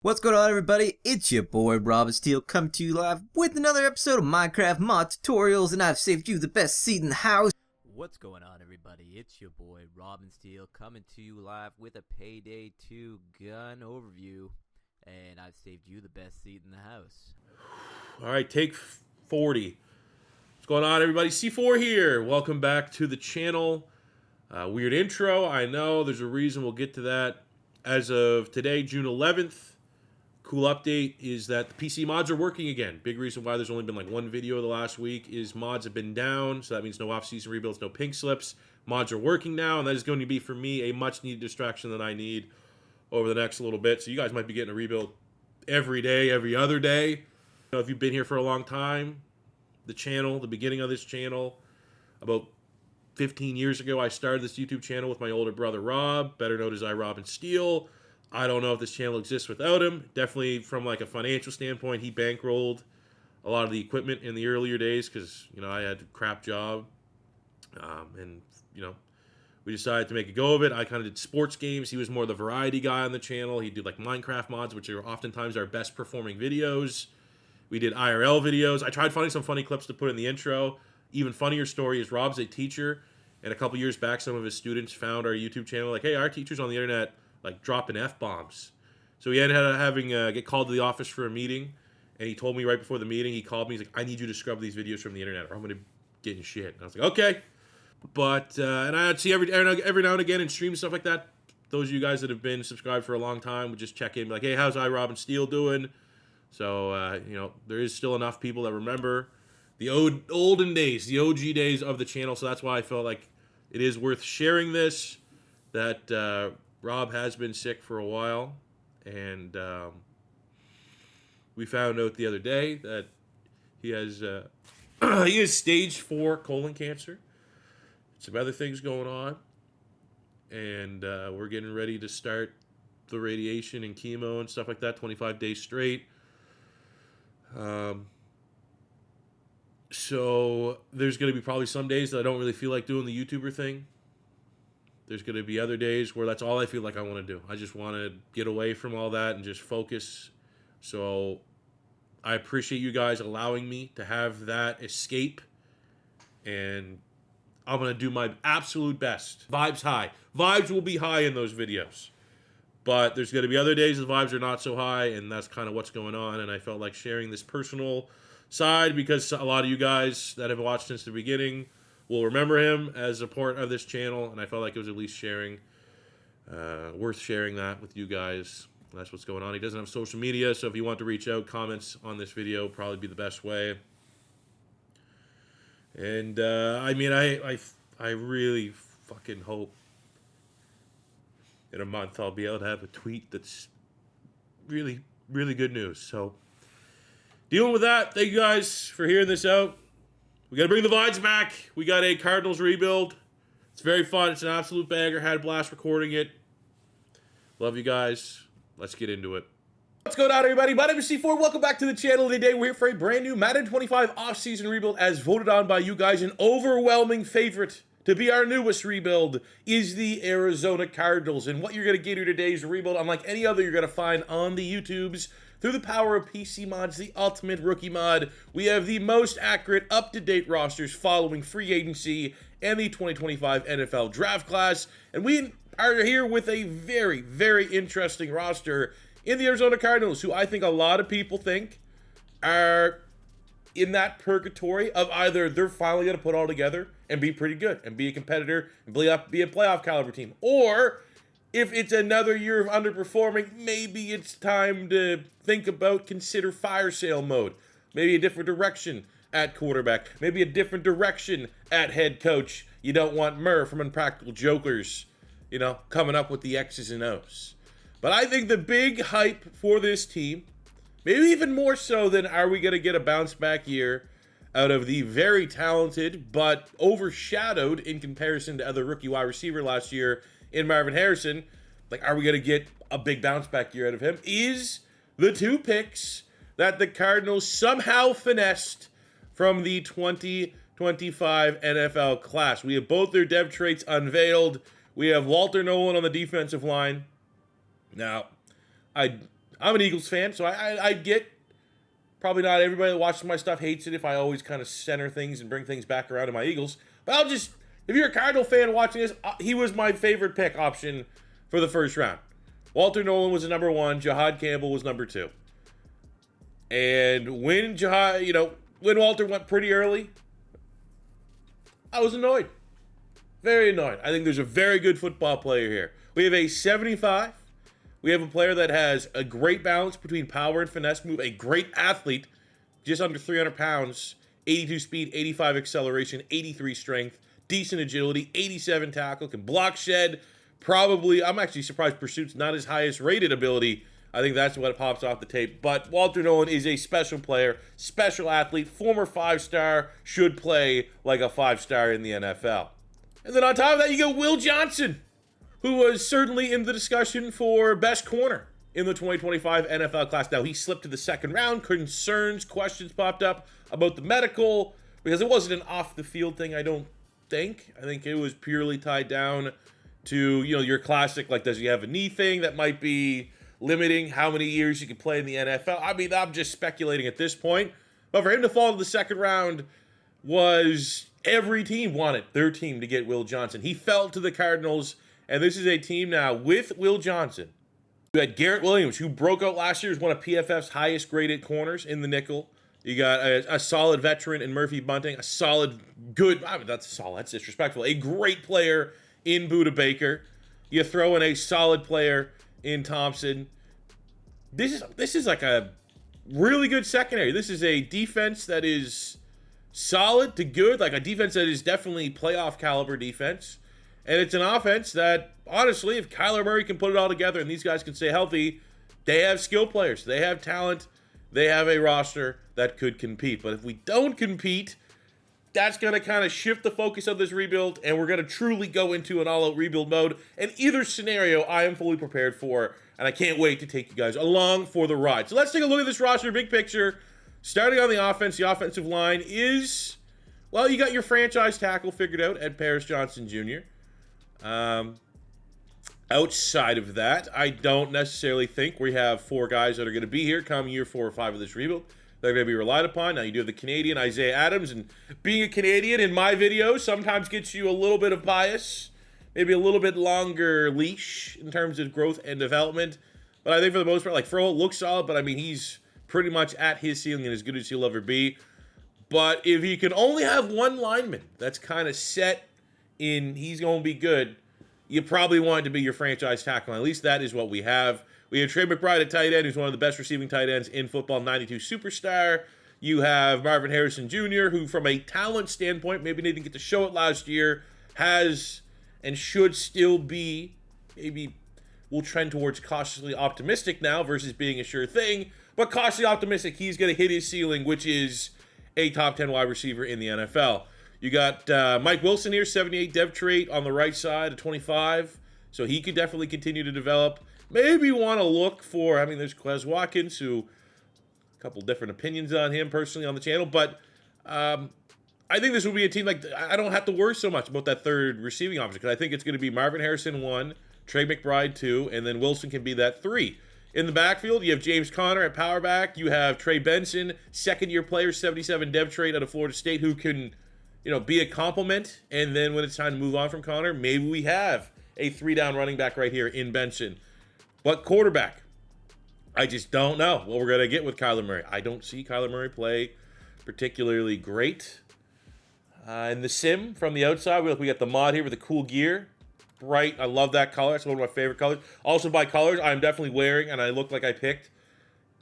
What's going on, everybody? It's your boy Robin Steele coming to you live with another episode of Minecraft mod tutorials, and I've saved you the best seat in the house. What's going on, everybody? It's your boy Robin Steele coming to you live with a Payday 2 gun overview, and I've saved you the best seat in the house. All right, take 40. What's going on, everybody? C4 here. Welcome back to the channel. Weird intro, I know. There's a reason. We'll get to that. As of today, June 11th, cool update is that the PC mods are working again. Big reason why there's only been like one video the last week is mods have been down, so that means no off-season rebuilds, no pink slips. Mods are working now, and that is going to be, for me, a much-needed distraction that I need over the next little bit. So you guys might be getting a rebuild every day, every other day. You know, if you've been here for a long time, the channel, the beginning of this channel, about 15 years ago, I started this YouTube channel with my older brother, Rob, better known as Robin Steele. I don't know if this channel exists without him. Definitely from like a financial standpoint, he bankrolled a lot of the equipment in the earlier days because, you know, I had a crap job. And, you know, we decided to make a go of it. I kind of did sports games. He was more the variety guy on the channel. He'd do like Minecraft mods, which are oftentimes our best performing videos. We did IRL videos. I tried finding some funny clips to put in the intro. Even funnier story is Rob's a teacher. And a couple years back, some of his students found our YouTube channel like, hey, our teacher's on the internet like dropping F-bombs. So he ended up having get called to the office for a meeting, and he told me right before the meeting, he called me, he's like, I need you to scrub these videos from the internet or I'm going to get in shit. And I was like, okay. But, and I'd see every now and again in streams and stuff like that, those of you guys that have been subscribed for a long time would just check in, like, hey, how's Robin Steele doing? So, you know, there is still enough people that remember the olden days, the OG days of the channel, so that's why I felt like it is worth sharing this, that Rob has been sick for a while, and we found out the other day that he has he has stage 4 colon cancer. Some other things going on, and we're getting ready to start the radiation and chemo and stuff like that, 25 days straight. So there's going to be probably some days that I don't really feel like doing the YouTuber thing. There's going to be other days where that's all I feel like I want to do. I just want to get away from all that and just focus. So I appreciate you guys allowing me to have that escape. And I'm going to do my absolute best. Vibes high. Vibes will be high in those videos. But there's going to be other days the vibes are not so high, and that's kind of what's going on. And I felt like sharing this personal side because a lot of you guys that have watched since the beginning will remember him as a part of this channel, and I felt like it was at least sharing, worth sharing that with you guys. That's what's going on. He doesn't have social media, so if you want to reach out, comments on this video probably be the best way. And I mean, I really fucking hope in a month I'll be able to have a tweet that's really, really good news. So dealing with that, thank you guys for hearing this out. We got to bring the vibes back. We got a Cardinals rebuild. It's very fun. It's an absolute bagger. Had a blast recording it. Love you guys. Let's get into it. What's going on, everybody? My name is C4. Welcome back to the channel. Today we're here for a brand new Madden 25 off-season rebuild as voted on by you guys. An overwhelming favorite to be our newest rebuild is the Arizona Cardinals. And what you're going to get here today is a rebuild unlike any other you're going to find on the YouTubes. Through the power of PC mods, the ultimate rookie mod, we have the most accurate, up-to-date rosters following free agency and the 2025 NFL draft class. And we are here with a very, very interesting roster in the Arizona Cardinals, who I think a lot of people think are in that purgatory of either they're finally going to put it all together and be pretty good and be a competitor and be a playoff caliber team, or if it's another year of underperforming, maybe it's time to think about, consider fire sale mode. Maybe a different direction at quarterback. Maybe a different direction at head coach. You don't want Murr from Impractical Jokers, you know, coming up with the X's and O's. But I think the big hype for this team, maybe even more so than are we going to get a bounce back year out of the very talented but overshadowed in comparison to other rookie wide receiver last year in Marvin Harrison, like, are we going to get a big bounce back year out of him, is the 2 picks that the Cardinals somehow finessed from the 2025 NFL class. We have both their dev traits unveiled. We have Walter Nolen on the defensive line. Now, I I'm an Eagles fan, so I get probably not everybody that watches my stuff hates it if I always kind of center things and bring things back around to my Eagles. But if you're a Cardinal fan watching this, he was my favorite pick option for the first round. Walter Nolen was the number 1. Jahad Campbell was number 2. And when Walter went pretty early, I was annoyed. Very annoyed. I think there's a very good football player here. We have a 75. We have a player that has a great balance between power and finesse move, a great athlete, just under 300 pounds, 82 speed, 85 acceleration, 83 strength, decent agility, 87 tackle, can block shed. Probably, I'm actually surprised Pursuit's not his highest rated ability. I think that's what pops off the tape. But Walter Nolen is a special player, special athlete, former 5-star, should play like a 5-star in the NFL. And then on top of that, you go Will Johnson, who was certainly in the discussion for best corner in the 2025 NFL class. Now, he slipped to the second round. Questions popped up about the medical, because it wasn't an off-the-field thing, I don't think. I think it was purely tied down to, your classic, like, does he have a knee thing that might be limiting how many years you can play in the NFL? I mean, I'm just speculating at this point. But for him to fall to the second round was every team wanted their team to get Will Johnson. He fell to the Cardinals. And this is a team now with Will Johnson. You had Garrett Williams, who broke out last year as one of PFF's highest graded corners in the nickel. You got a solid veteran in Murphy Bunting, that's disrespectful. A great player in Budda Baker. You throw in a solid player in Thompson. This is like a really good secondary. This is a defense that is solid to good, like a defense that is definitely playoff caliber defense. And it's an offense that, honestly, if Kyler Murray can put it all together and these guys can stay healthy, they have skill players. They have talent. They have a roster that could compete. But if we don't compete, that's going to kind of shift the focus of this rebuild, and we're going to truly go into an all-out rebuild mode. And either scenario, I am fully prepared for, and I can't wait to take you guys along for the ride. So let's take a look at this roster, big picture. Starting on the offense, the offensive line is, well, you got your franchise tackle figured out at Paris Johnson Jr., outside of that, I don't necessarily think we have 4 guys that are going to be here come year 4 or 5 of this rebuild. They're going to be relied upon. Now, you do have the Canadian Isaiah Adams, and being a Canadian in my videos sometimes gets you a little bit of bias, maybe a little bit longer leash in terms of growth and development. But I think for the most part, like, Furl looks solid, but I mean, he's pretty much at his ceiling and as good as he'll ever be. But if you can only have one lineman that's kind of set in he's going to be good, you probably want it to be your franchise tackle. At least that is what we have. We have Trey McBride at tight end, who's one of the best receiving tight ends in football, 92 superstar. You have Marvin Harrison Jr., who from a talent standpoint, maybe didn't get to show it last year, has and should still be, maybe we'll trend towards cautiously optimistic now versus being a sure thing, but cautiously optimistic he's going to hit his ceiling, which is a top 10 wide receiver in the NFL. You got Mike Wilson here, 78 dev trait on the right side of 25. So he could definitely continue to develop. Maybe want to look for, I mean, there's Quez Watkins, who, a couple different opinions on him personally on the channel. But I think this will be a team, like, I don't have to worry so much about that third receiving option, because I think it's going to be Marvin Harrison 1, Trey McBride 2, and then Wilson can be that 3. In the backfield, you have James Conner at power back. You have Trey Benson, second-year player, 77 dev trait out of Florida State, who can, be a compliment. And then when it's time to move on from Conner, maybe we have a 3-down running back right here in Benson. But quarterback, I just don't know what we're going to get with Kyler Murray. I don't see Kyler Murray play particularly great. In the sim from the outside, we got the mod here with the cool gear. Bright, I love that color. It's one of my favorite colors. Also by colors, I'm definitely wearing, and I look like I picked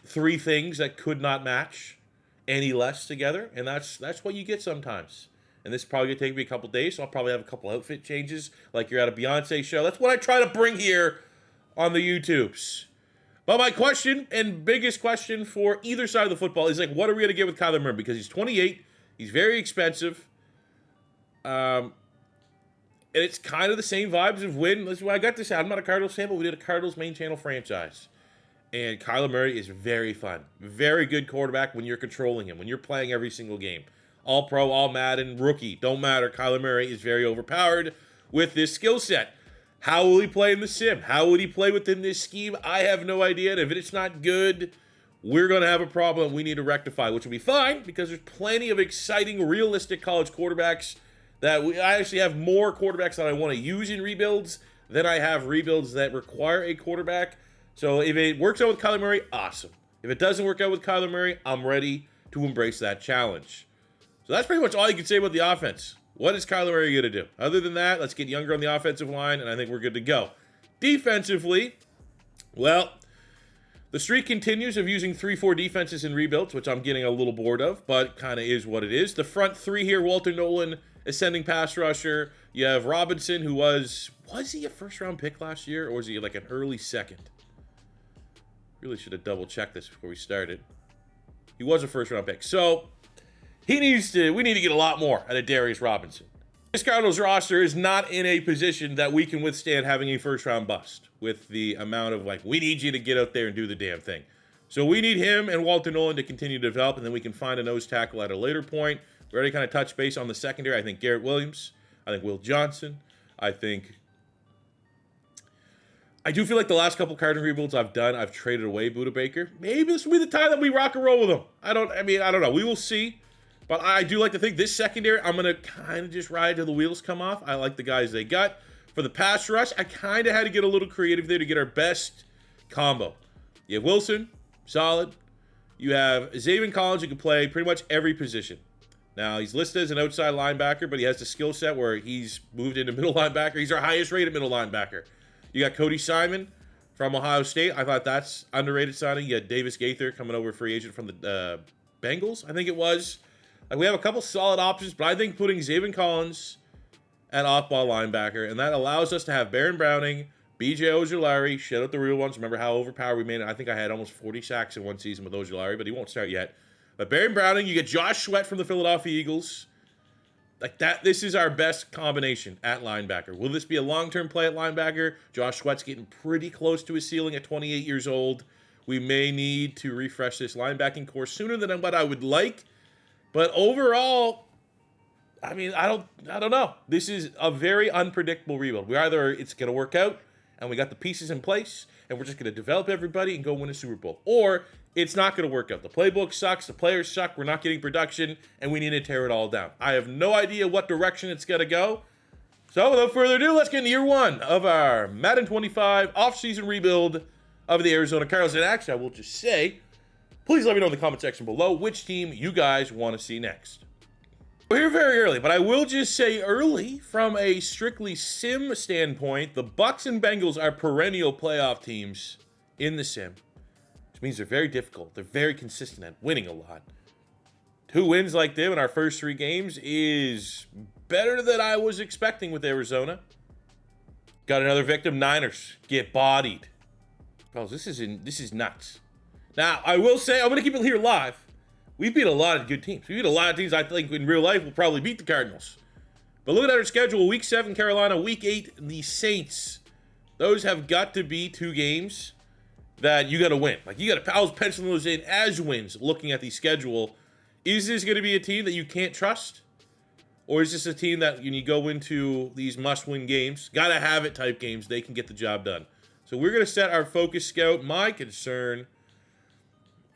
3 things that could not match any less together. And that's what you get sometimes. And this is probably going to take me a couple days, so I'll probably have a couple outfit changes like you're at a Beyonce show. That's what I try to bring here on the YouTubes. But my question, and biggest question for either side of the football, is like, what are we going to get with Kyler Murray? Because he's 28, he's very expensive, and it's kind of the same vibes of when, this is why I got this out. I'm not a Cardinals fan, but we did a Cardinals main channel franchise. And Kyler Murray is very fun. Very good quarterback when you're controlling him, when you're playing every single game. All pro, all Madden, rookie, don't matter. Kyler Murray is very overpowered with this skill set. How will he play in the sim? How would he play within this scheme? I have no idea. And if it's not good, we're going to have a problem we need to rectify, which will be fine because there's plenty of exciting, realistic college quarterbacks I actually have more quarterbacks that I want to use in rebuilds than I have rebuilds that require a quarterback. So if it works out with Kyler Murray, awesome. If it doesn't work out with Kyler Murray, I'm ready to embrace that challenge. So that's pretty much all you can say about the offense. What is Kyler Murray going to do? Other than that, let's get younger on the offensive line, and I think we're good to go. Defensively, well, the streak continues of using 3-4 defenses in rebuilds, which I'm getting a little bored of, but kind of is what it is. The front three here, Walter Nolen, ascending pass rusher. You have Robinson, who was he a first-round pick last year, or was he like an early second? Really should have double-checked this before we started. He was a first-round pick. So we need to get a lot more out of Darius Robinson. This Cardinals roster is not in a position that we can withstand having a first-round bust with the amount of, we need you to get out there and do the damn thing. So we need him and Walter Nolen to continue to develop, and then we can find a nose tackle at a later point. We already kind of touched base on the secondary. I think Garrett Williams. I think Will Johnson. I do feel like the last couple Cardinal rebuilds I've done, I've traded away Budda Baker. Maybe this will be the time that we rock and roll with him. I don't know. We will see. But I do like to think this secondary, I'm going to kind of just ride till the wheels come off. I like the guys they got. For the pass rush, I kind of had to get a little creative there to get our best combo. You have Wilson, solid. You have Zaven Collins, who can play pretty much every position. Now, he's listed as an outside linebacker, but he has the skill set where he's moved into middle linebacker. He's our highest rated middle linebacker. You got Cody Simon from Ohio State. I thought that's underrated signing. You had Davis Gaither coming over free agent from the Bengals, I think it was. We have a couple solid options, but I think putting Zaven Collins at off-ball linebacker, and that allows us to have Baron Browning, B.J. Ojulari, shout out the real ones. Remember how overpowered we made it? I think I had almost 40 sacks in one season with Ojulari, but he won't start yet. But Baron Browning, you get Josh Sweat from the Philadelphia Eagles. Like that, this is our best combination at linebacker. Will this be a long-term play at linebacker? Josh Sweat's getting pretty close to his ceiling at 28 years old. We may need to refresh this linebacking core sooner than what I would like. But overall, I don't know. This is a very unpredictable rebuild. It's going to work out, and we got the pieces in place, and we're just going to develop everybody and go win a Super Bowl. Or it's not going to work out. The playbook sucks. The players suck. We're not getting production, and we need to tear it all down. I have no idea what direction it's going to go. So without further ado, let's get into year one of our Madden 25 offseason rebuild of the Arizona Cardinals. And actually, I will just say, please let me know in the comment section below which team you guys want to see next. We're here very early, but I will just say early, from a strictly sim standpoint, the Bucs and Bengals are perennial playoff teams in the sim, which means they're very difficult. They're very consistent at winning a lot. 2 wins like them in our first 3 games is better than I was expecting with Arizona. Got another victim. Niners get bodied. Bro, this is nuts. Now, I will say, I'm going to keep it here live. We've beat a lot of good teams. We beat a lot of teams I think in real life will probably beat the Cardinals. But look at our schedule. Week 7, Carolina. Week 8, the Saints. Those have got to be 2 games that you got to win. I was penciling those in as wins looking at the schedule. Is this going to be a team that you can't trust? Or is this a team that when you go into these must-win games, gotta have it type games, they can get the job done? So we're going to set our focus scout. My concern,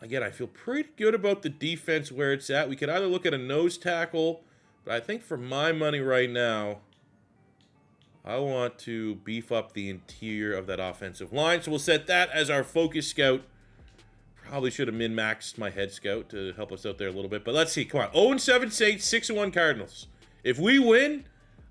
again, I feel pretty good about the defense where it's at. We could either look at a nose tackle, but I think for my money right now, I want to beef up the interior of that offensive line. So we'll set that as our focus scout. Probably should have min-maxed my head scout to help us out there a little bit. But let's see. Come on. 0-7 Saints, 6-1 Cardinals. If we win,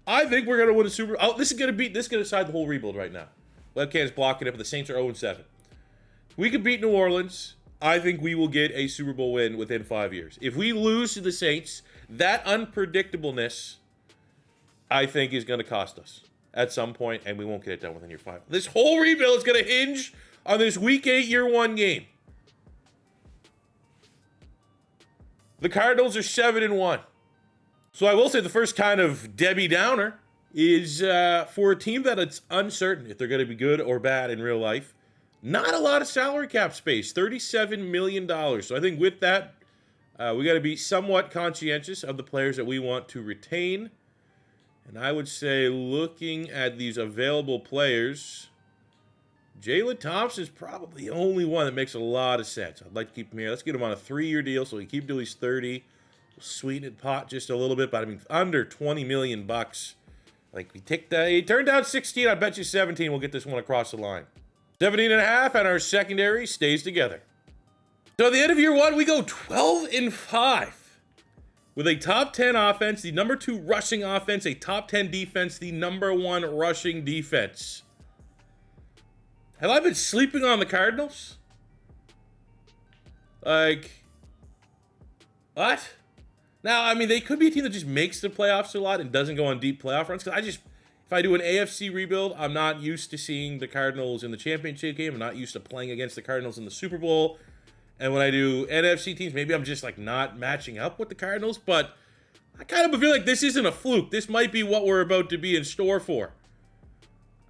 I think we're going to win a Super Bowl. Oh, this is going to decide the whole rebuild right now. Webcam's blocking it, but the Saints are 0-7. If we could beat New Orleans, I think we will get a Super Bowl win within 5 years. If we lose to the Saints, that unpredictableness, I think, is going to cost us at some point, and we won't get it done within year 5. This whole rebuild is going to hinge on this Week 8, Year 1 game. The Cardinals are 7-1. So I will say the first kind of Debbie Downer is for a team that it's uncertain if they're going to be good or bad in real life. Not a lot of salary cap space, $37 million. So I think with that, we got to be somewhat conscientious of the players that we want to retain. And I would say, looking at these available players, Jalen Thompson's probably the only one that makes a lot of sense. I'd like to keep him here. Let's get him on a 3-year deal so we keep him till he's 30. We'll sweeten the pot just a little bit, but I mean, under $20 million bucks. Like, we take that. He turned down 16. I bet you 17 we'll get this one across the line. 17.5, and our secondary stays together. So at the end of year one, we go 12-5. With a top 10 offense, the number 2 rushing offense, a top 10 defense, the number 1 rushing defense. Have I been sleeping on the Cardinals? Like, what? Now, I mean, they could be a team that just makes the playoffs a lot and doesn't go on deep playoff runs. Because if I do an AFC rebuild, I'm not used to seeing the Cardinals in the championship game. I'm not used to playing against the Cardinals in the Super Bowl. And when I do NFC teams, maybe I'm just like not matching up with the Cardinals, but I kind of feel like this isn't a fluke. This might be what we're about to be in store for.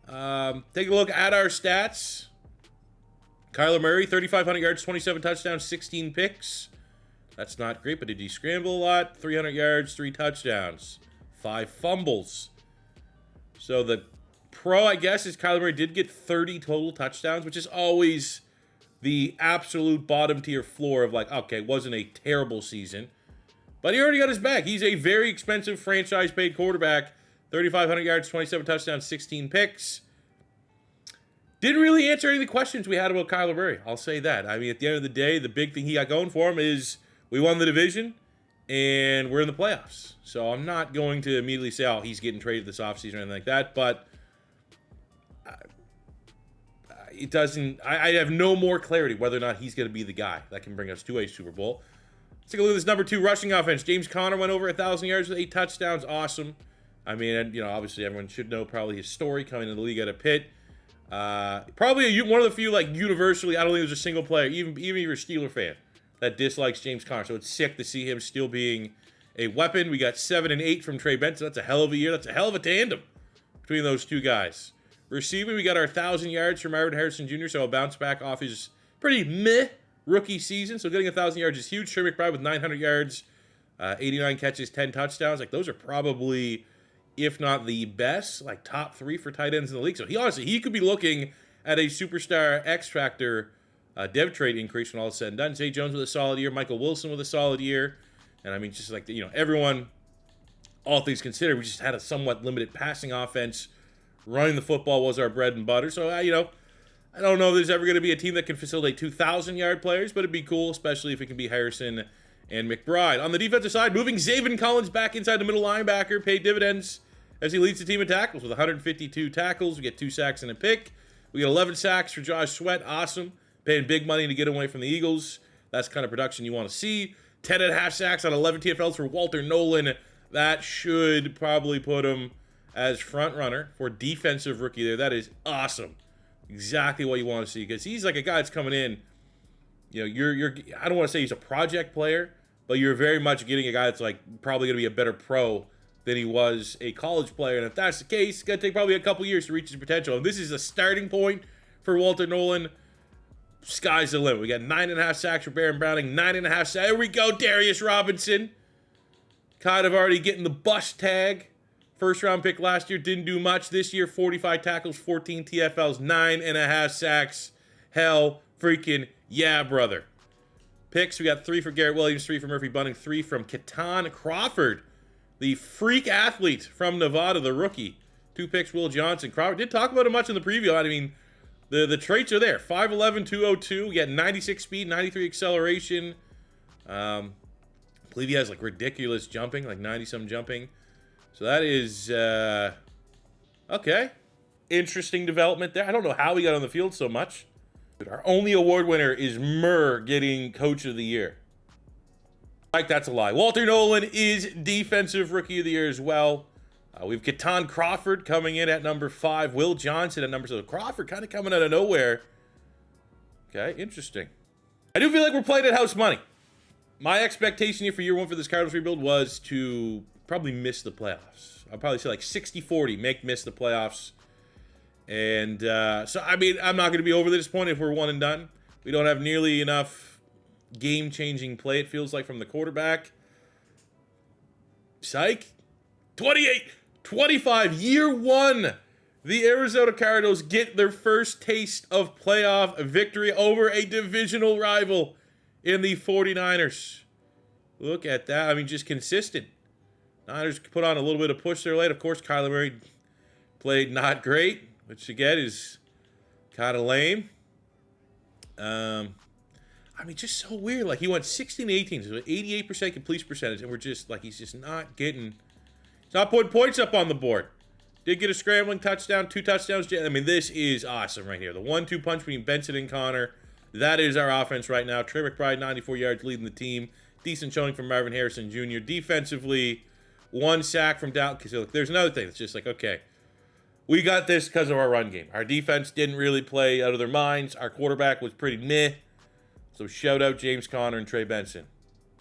Take a look at our stats. Kyler Murray, 3,500 yards, 27 touchdowns, 16 picks. That's not great, but did he scramble a lot? 300 yards, 3 touchdowns, 5 fumbles. So the pro, I guess, is Kyler Murray did get 30 total touchdowns, which is always the absolute bottom tier floor of like, okay, it wasn't a terrible season, but he already got his bag. He's a very expensive franchise paid quarterback. 3,500 yards, 27 touchdowns, 16 picks. Didn't really answer any of the questions we had about Kyler Murray. I'll say that. I mean, at the end of the day, the big thing he got going for him is we won the division and we're in the playoffs. So I'm not going to immediately say, oh, he's getting traded this offseason or anything like that, but it doesn't. I have no more clarity whether or not he's going to be the guy that can bring us to a Super Bowl. Let's take a look at this number 2 rushing offense. James Conner went over 1,000 yards with 8 touchdowns. Awesome. I mean, you know, obviously everyone should know probably his story coming into the league at a Pitt. Probably one of the few, like, universally, I don't think there's a single player, even if you're a Steeler fan, that dislikes James Conner. So it's sick to see him still being a weapon. We got 7 and 8 from Trey Benson. That's a hell of a year. That's a hell of a tandem between those two guys. Receiving, we got our 1,000 yards from Marvin Harrison Jr., so a bounce back off his pretty meh rookie season. So getting 1,000 yards is huge. Trey McBride with 900 yards, 89 catches, 10 touchdowns. Like, those are probably, if not the best, like top 3 for tight ends in the league. So he could be looking at a superstar X Factor dev trade increase when all is said and done. Zay Jones with a solid year. Michael Wilson with a solid year. And I mean, just like, you know, everyone, all things considered, we just had a somewhat limited passing offense. Running the football was our bread and butter. So, you know, I don't know if there's ever going to be a team that can facilitate 2,000-yard players, but it'd be cool, especially if it can be Harrison and McBride. On the defensive side, moving Zaven Collins back inside the middle linebacker, paid dividends as he leads the team in tackles with 152 tackles. We get 2 sacks and a pick. We get 11 sacks for Josh Sweat. Awesome. Paying big money to get away from the Eagles. That's the kind of production you want to see. 10.5 sacks on 11 TFLs for Walter Nolen. That should probably put him as front runner for defensive rookie there. That is awesome. Exactly what you want to see, because he's like a guy that's coming in. You know, you're I don't want to say he's a project player, but you're very much getting a guy that's like probably going to be a better pro than he was a college player. And if that's the case, it's going to take probably a couple years to reach his potential. And this is a starting point for Walter Nolen. Sky's the limit. We got 9.5 sacks for Baron Browning, 9.5 sacks. There we go, Darius Robinson. Kind of already getting the bust tag. First round pick last year, didn't do much. This year, 45 tackles, 14 TFLs, 9.5 sacks. Hell freaking yeah, brother. Picks, we got 3 for Garrett Williams, 3 for Murphy Bunting, 3 from Keaton Crawford, the freak athlete from Nevada, the rookie. 2 picks, Will Johnson. Crawford did talk about him much in the preview. I mean, the traits are there. 5'11", 202. We got 96 speed, 93 acceleration. I believe he has like ridiculous jumping, like 90-some jumping. So that is, okay. Interesting development there. I don't know how he got on the field so much. Our only award winner is Murr getting Coach of the Year. Like, that's a lie. Walter Nolen is Defensive Rookie of the Year as well. We have Keaton Crawford coming in at number 5. Will Johnson at number 7. Crawford kind of coming out of nowhere. Okay, interesting. I do feel like we're playing at house money. My expectation here for year 1 for this Cardinals rebuild was to probably miss the playoffs. I'll probably say like 60-40, miss the playoffs. And so, I mean, I'm not going to be overly disappointed if we're 1 and done. We don't have nearly enough game-changing play, it feels like, from the quarterback. Psych. 28. 25, year one. The Arizona Cardinals get their first taste of playoff victory over a divisional rival in the 49ers. Look at that. I mean, just consistent. Niners put on a little bit of push there late. Of course, Kyler Murray played not great, which again is kind of lame. I mean, just so weird. Like, he went 16-18, so 88% completion percentage, and we're just, like, he's just not getting, he's not putting points up on the board. Did get a scrambling touchdown, 2 touchdowns. I mean, this is awesome right here. The 1-2 punch between Benson and Connor. That is our offense right now. Trey McBride, 94 yards, leading the team. Decent showing from Marvin Harrison Jr. Defensively, 1 sack from down. Because look, there's another thing. It's just like, okay, we got this because of our run game. Our defense didn't really play out of their minds. Our quarterback was pretty meh. So shout out James Conner and Trey Benson.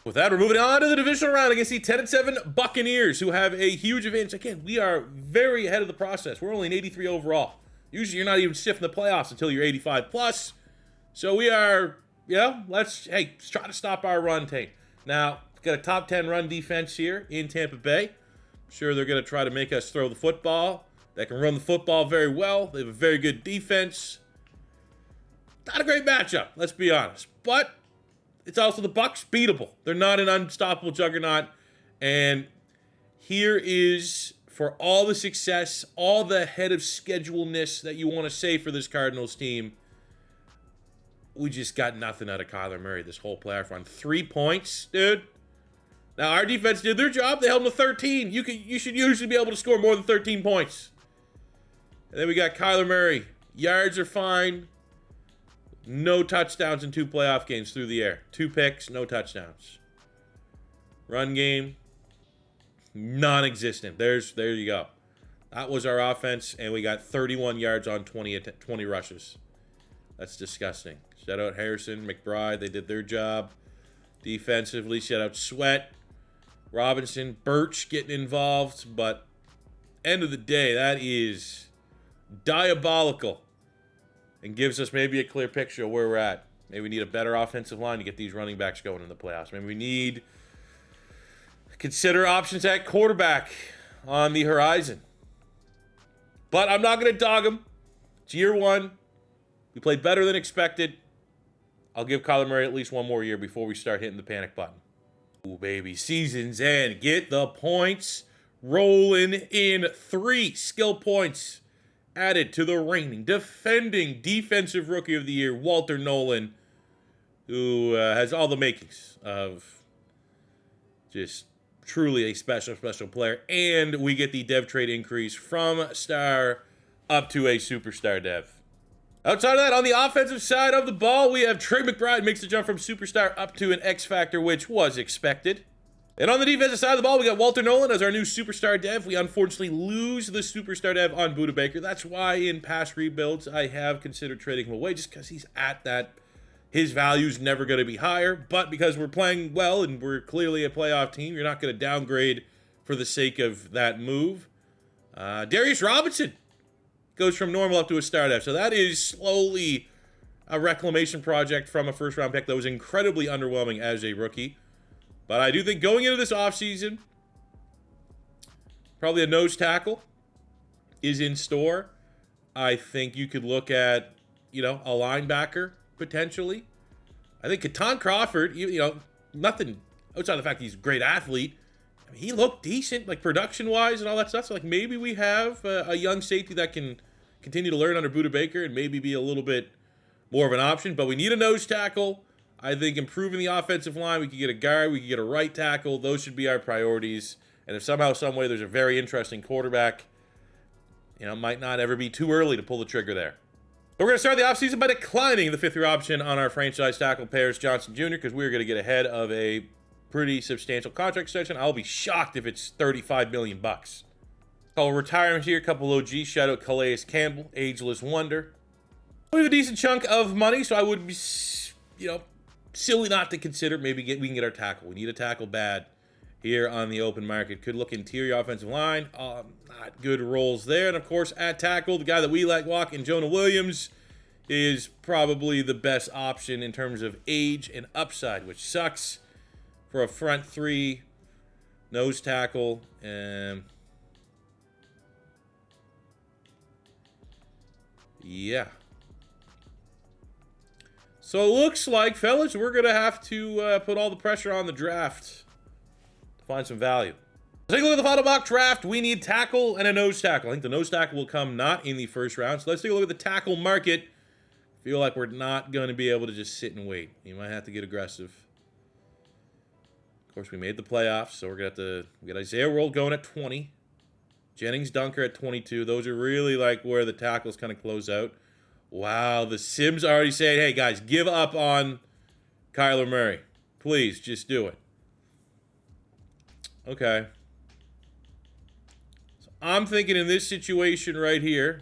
With that, we're moving on to the divisional round against the 10-7 Buccaneers, who have a huge advantage. Again, we are very ahead of the process. We're only an 83 overall. Usually, you're not even stiff in the playoffs until you're 85 plus. So we are, let's try to stop our run tape. Now, got a top 10 run defense here in Tampa Bay. I'm sure they're going to try to make us throw the football. They can run the football very well. They have a very good defense. Not a great matchup, let's be honest. But it's also the Bucs, beatable. They're not an unstoppable juggernaut. And here is, for all the success, all the head of schedule-ness that you want to say for this Cardinals team, we just got nothing out of Kyler Murray this whole playoff run. 3 points, dude. Now, our defense did their job. They held them to 13. You should usually be able to score more than 13 points. And then we got Kyler Murray. Yards are fine. No touchdowns in 2 playoff games through the air. 2 picks, no touchdowns. Run game, non-existent. There you go. That was our offense, and we got 31 yards on 20 rushes. That's disgusting. Shout out Harrison, McBride. They did their job. Defensively, shout out Sweat, Robinson, Birch getting involved. But end of the day, that is diabolical. And gives us maybe a clear picture of where we're at. Maybe we need a better offensive line to get these running backs going in the playoffs. Maybe we need to consider options at quarterback on the horizon. But I'm not going to dog him. It's year one. We played better than expected. I'll give Kyler Murray at least 1 more year before we start hitting the panic button. Ooh, baby. Season's end. Get the points rolling in. 3 skill points added to the reigning, defending Defensive Rookie of the Year, Walter Nolen, who has all the makings of just truly a special player. And we get the dev trade increase from star up to a superstar dev. Outside of that, on the offensive side of the ball, we have Trey McBride makes the jump from superstar up to an X Factor, which was expected. And on the defensive side of the ball, we got Walter Nolen as our new superstar dev. We unfortunately lose the superstar dev on Budda Baker. That's why in past rebuilds, I have considered trading him away just because he's at that. His value's never going to be higher. But because we're playing well and we're clearly a playoff team, you're not going to downgrade for the sake of that move. Darius Robinson goes from normal up to a star dev. So that is slowly a reclamation project from a first-round pick that was incredibly underwhelming as a rookie. But I do think going into this offseason, probably a nose tackle is in store. I think you could look at, a linebacker potentially. I think Keaton Crawford, nothing outside of the fact he's a great athlete. I mean, he looked decent, like production-wise and all that stuff. So, maybe we have a young safety that can continue to learn under Budda Baker and maybe be a little bit more of an option. But we need a nose tackle. I think improving the offensive line, we could get a guard, we could get a right tackle. Those should be our priorities. And if somehow, some way, there's a very interesting quarterback, it might not ever be too early to pull the trigger there. But we're going to start the offseason by declining the 5th-year option on our franchise tackle, Paris Johnson Jr., because we're going to get ahead of a pretty substantial contract extension. I'll be shocked if it's $35 million. Call retirement here, a couple OGs. Shout out Calais Campbell, ageless wonder. We have a decent chunk of money, so I would be, silly not to consider maybe we can get our tackle. We need a tackle bad here on the open market. Could look interior offensive line. Not good roles there. And, of course, at tackle, the guy that we like walking, Jonah Williams, is probably the best option in terms of age and upside, which sucks for a front 3 nose tackle. Yeah. So it looks like, fellas, we're going to have to put all the pressure on the draft to find some value. Let's take a look at the final mock draft. We need tackle and a nose tackle. I think the nose tackle will come not in the first round. So let's take a look at the tackle market. Feel like we're not going to be able to just sit and wait. You might have to get aggressive. Of course, we made the playoffs, so we're going to have to... We got Isaiah World going at 20. Jennings Dunker at 22. Those are really like where the tackles kind of close out. Wow, the Sims already saying, hey, guys, give up on Kyler Murray. Please, just do it. Okay. So I'm thinking in this situation right here,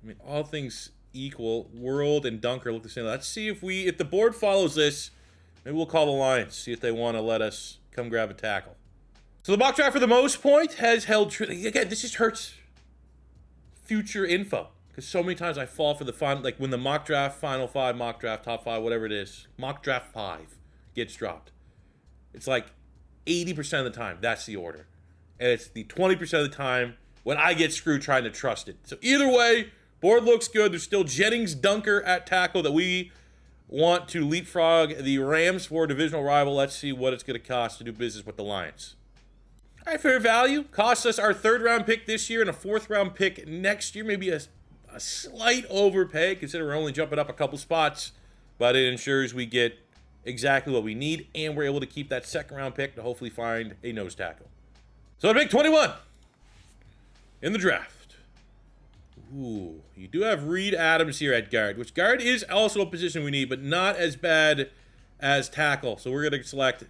I mean, all things equal, World and Dunker look the same. Let's see if the board follows this, maybe we'll call the Lions, see if they want to let us come grab a tackle. So the mock draft for the most point has held true. Again, this just hurts future info. Because so many times I fall for the fun, like when the mock draft, final five, mock draft, top five, whatever it is, mock draft 5 gets dropped. It's like 80% of the time, that's the order. And it's the 20% of the time when I get screwed trying to trust it. So either way, board looks good. There's still Jennings Dunker at tackle that we want to leapfrog the Rams for a divisional rival. Let's see what it's going to cost to do business with the Lions. All right, fair value. Costs us our 3rd round pick this year and a 4th round pick next year. Maybe a slight overpay, considering we're only jumping up a couple spots, but it ensures we get exactly what we need, and we're able to keep that 2nd round pick to hopefully find a nose tackle. So at pick 21 in the draft. Ooh, you do have Reed Adams here at guard, which guard is also a position we need, but not as bad as tackle. So we're going to select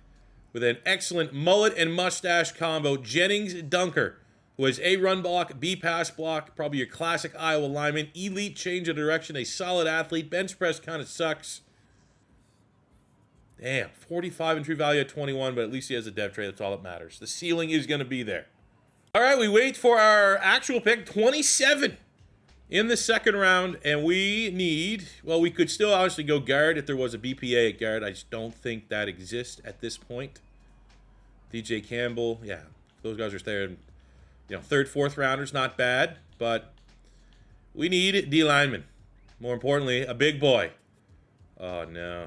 with an excellent mullet and mustache combo, Jennings Dunker, who has A, run block, B, pass block, probably your classic Iowa lineman, elite change of direction, a solid athlete, bench press kind of sucks. Damn, 45 in true value at 21, but at least he has a dev trade. That's all that matters. The ceiling is going to be there. All right, we wait for our actual pick, 27 in the 2nd round, and we need, well, we could still obviously go guard if there was a BPA at guard. I just don't think that exists at this point. DJ Campbell, yeah, those guys are there. You know, 3rd, 4th rounders, not bad, but we need D lineman. More importantly, a big boy. Oh, no.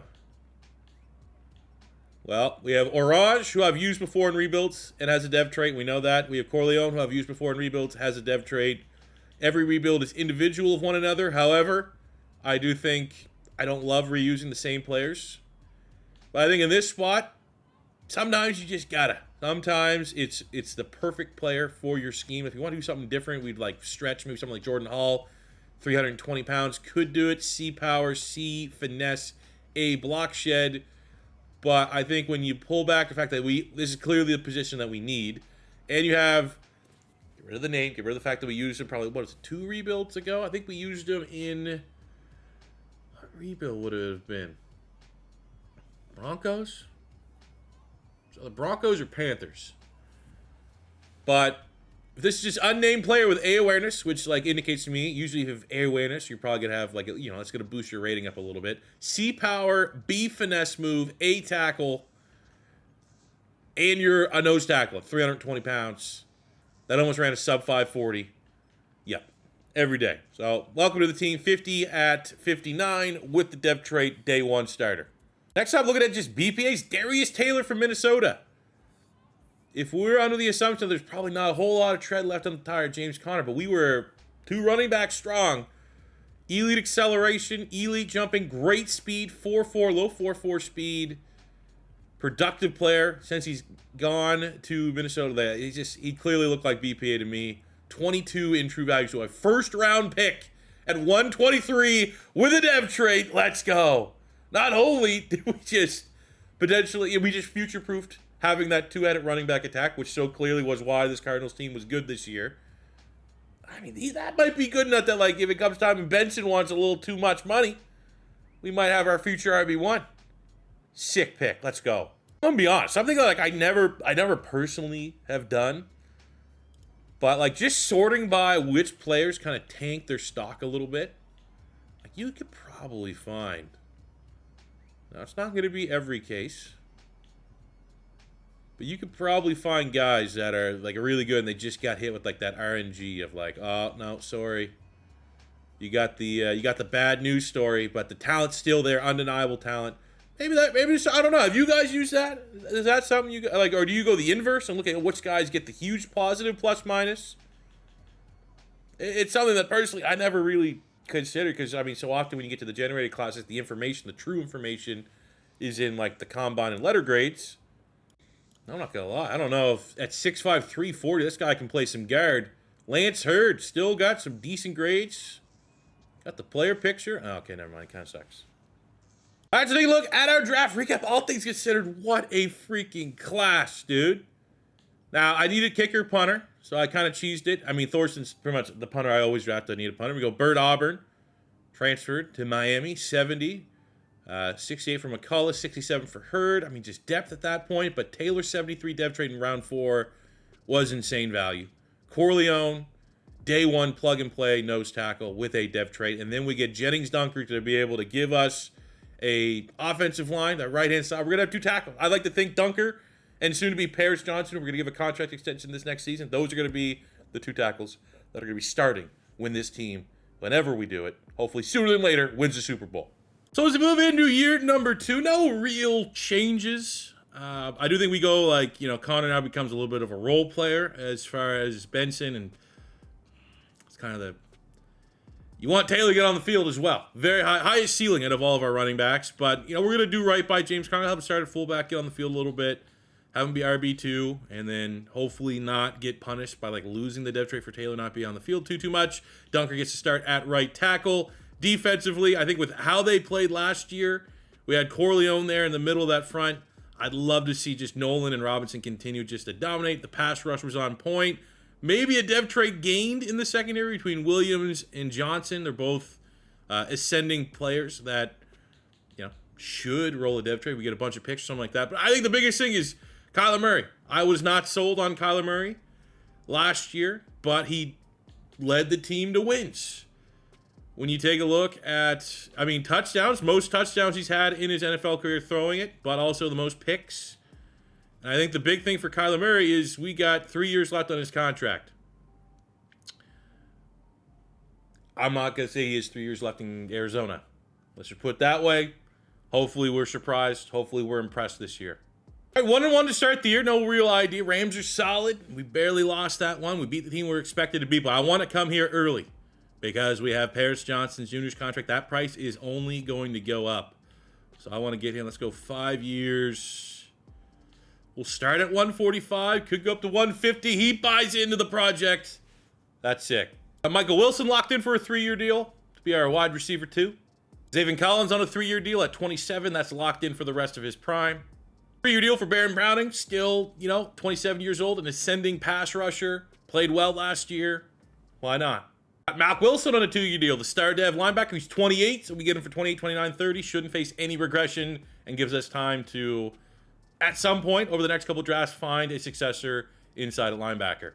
Well, we have Orange, who I've used before in rebuilds and has a dev trait. We know that. We have Corleone, who I've used before in rebuilds, has a dev trait. Every rebuild is individual of one another. However, I do think I don't love reusing the same players. But I think in this spot, sometimes you just gotta. Sometimes it's the perfect player for your scheme. If you want to do something different, we'd like stretch, maybe something like Jordan Hall, 320 pounds, could do it. C power, C finesse, A block shed. But I think when you pull back the fact that this is clearly the position that we need, and you have, get rid of the name, get rid of the fact that we used him probably, what is it, 2 rebuilds ago? I think we used him in, what rebuild would it have been? Broncos? So the Broncos or Panthers? But if this is just unnamed player with A awareness, which like indicates to me, usually if you have A awareness, you're probably gonna have like, you know, that's gonna boost your rating up a little bit. C power, B finesse move, A tackle, and you're a nose tackle at 320 pounds. That almost ran a sub 540. Yep, every day. So welcome to the team. 50 at 59 with the dev trait, day 1 starter. Next up, looking at just BPA's Darius Taylor from Minnesota. If we're under the assumption there's probably not a whole lot of tread left on the tire, James Conner, but we were 2 running backs strong. Elite acceleration, elite jumping, great speed, 4.4, low 4.4 speed. Productive player since he's gone to Minnesota. He clearly looked like BPA to me. 22 in true value, so a 1st round pick at 123 with a dev trait. Let's go. Not only did we just future-proofed having that 2-headed running back attack, which so clearly was why this Cardinals team was good this year. I mean, that might be good enough that, like, if it comes time and Benson wants a little too much money, we might have our future RB1. Sick pick. Let's go. I'm gonna be honest. Something like I never personally have done, but like just sorting by which players kind of tank their stock a little bit, like you could probably find. Now, it's not going to be every case, but you could probably find guys that are like really good and they just got hit with like that RNG of like, oh, no, sorry. You got the bad news story, but the talent's still there, undeniable talent. Maybe I don't know. Have you guys used that? Is that something you like, or do you go the inverse and look at which guys get the huge positive plus minus? It's something that personally I never really considered, because I mean, so often when you get to the generated classes, the information, the true information, is in like the combine and letter grades. I'm not gonna lie. I don't know if at 6'5", 340, this guy can play some guard. Lance Hurd still got some decent grades. Got the player picture. Oh, okay, never mind. Kind of sucks. All right, so take a look at our draft recap. All things considered, what a freaking class, dude. Now, I needed kicker, punter, so I kind of cheesed it. I mean, Thorson's pretty much the punter I always draft. I need a punter. We go Bird Auburn, transferred to Miami, 70. 68 for McCullough, 67 for Hurd. I mean, just depth at that point. But Taylor, 73 dev trade in round 4 was insane value. Corleone, day 1 plug and play nose tackle with a dev trade. And then we get Jennings Dunker to be able to give us a offensive line, that right-hand side. We're going to have 2 tackles. I like to think Dunker and soon to be Paris Johnson, we're going to give a contract extension this next season. Those are going to be the 2 tackles that are going to be starting when this team, whenever we do it, hopefully sooner than later, wins the Super Bowl. So as we move into year number 2, no real changes. I do think we go like, Connor now becomes a little bit of a role player as far as Benson, and it's kind of you want Taylor to get on the field as well. Very highest ceiling out of all of our running backs, but we're going to do right by James Conner, help him start at fullback, get on the field a little bit, have him be RB2, and then hopefully not get punished by like losing the depth trade for Taylor, not be on the field too much. Dunker gets to start at right tackle. Defensively, I think with how they played last year, we had Corleone there in the middle of that front. I'd love to see just Nolen and Robinson continue just to dominate. The pass rush was on point. Maybe a dev trade gained in the secondary between Williams and Johnson. They're both ascending players that should roll a dev trade. We get a bunch of picks or something like that. But I think the biggest thing is Kyler Murray. I was not sold on Kyler Murray last year, but he led the team to wins. When you take a look at, touchdowns, most touchdowns he's had in his NFL career throwing it, but also the most picks. And I think the big thing for Kyler Murray is we got 3 years left on his contract. I'm not going to say he has 3 years left in Arizona. Let's just put it that way. Hopefully we're surprised. Hopefully we're impressed this year. All right, 1-1 to start the year. No real idea. Rams are solid. We barely lost that one. We beat the team we were expected to beat, but I want to come here early, because we have Paris Johnson Jr.'s contract. That price is only going to go up. So I want to get him. Let's go 5 years. We'll start at 145. Could go up to 150. He buys into the project. That's sick. Michael Wilson locked in for a 3-year deal to be our wide receiver 2. Zaven Collins on a 3-year deal at 27. That's locked in for the rest of his prime. 3-year deal for Baron Browning. Still, 27 years old, an ascending pass rusher. Played well last year. Why not? Malk Wilson on a 2-year deal. The star dev linebacker, he's 28, so we get him for 28, 29, 30. Shouldn't face any regression and gives us time to, at some point over the next couple drafts, find a successor inside at linebacker.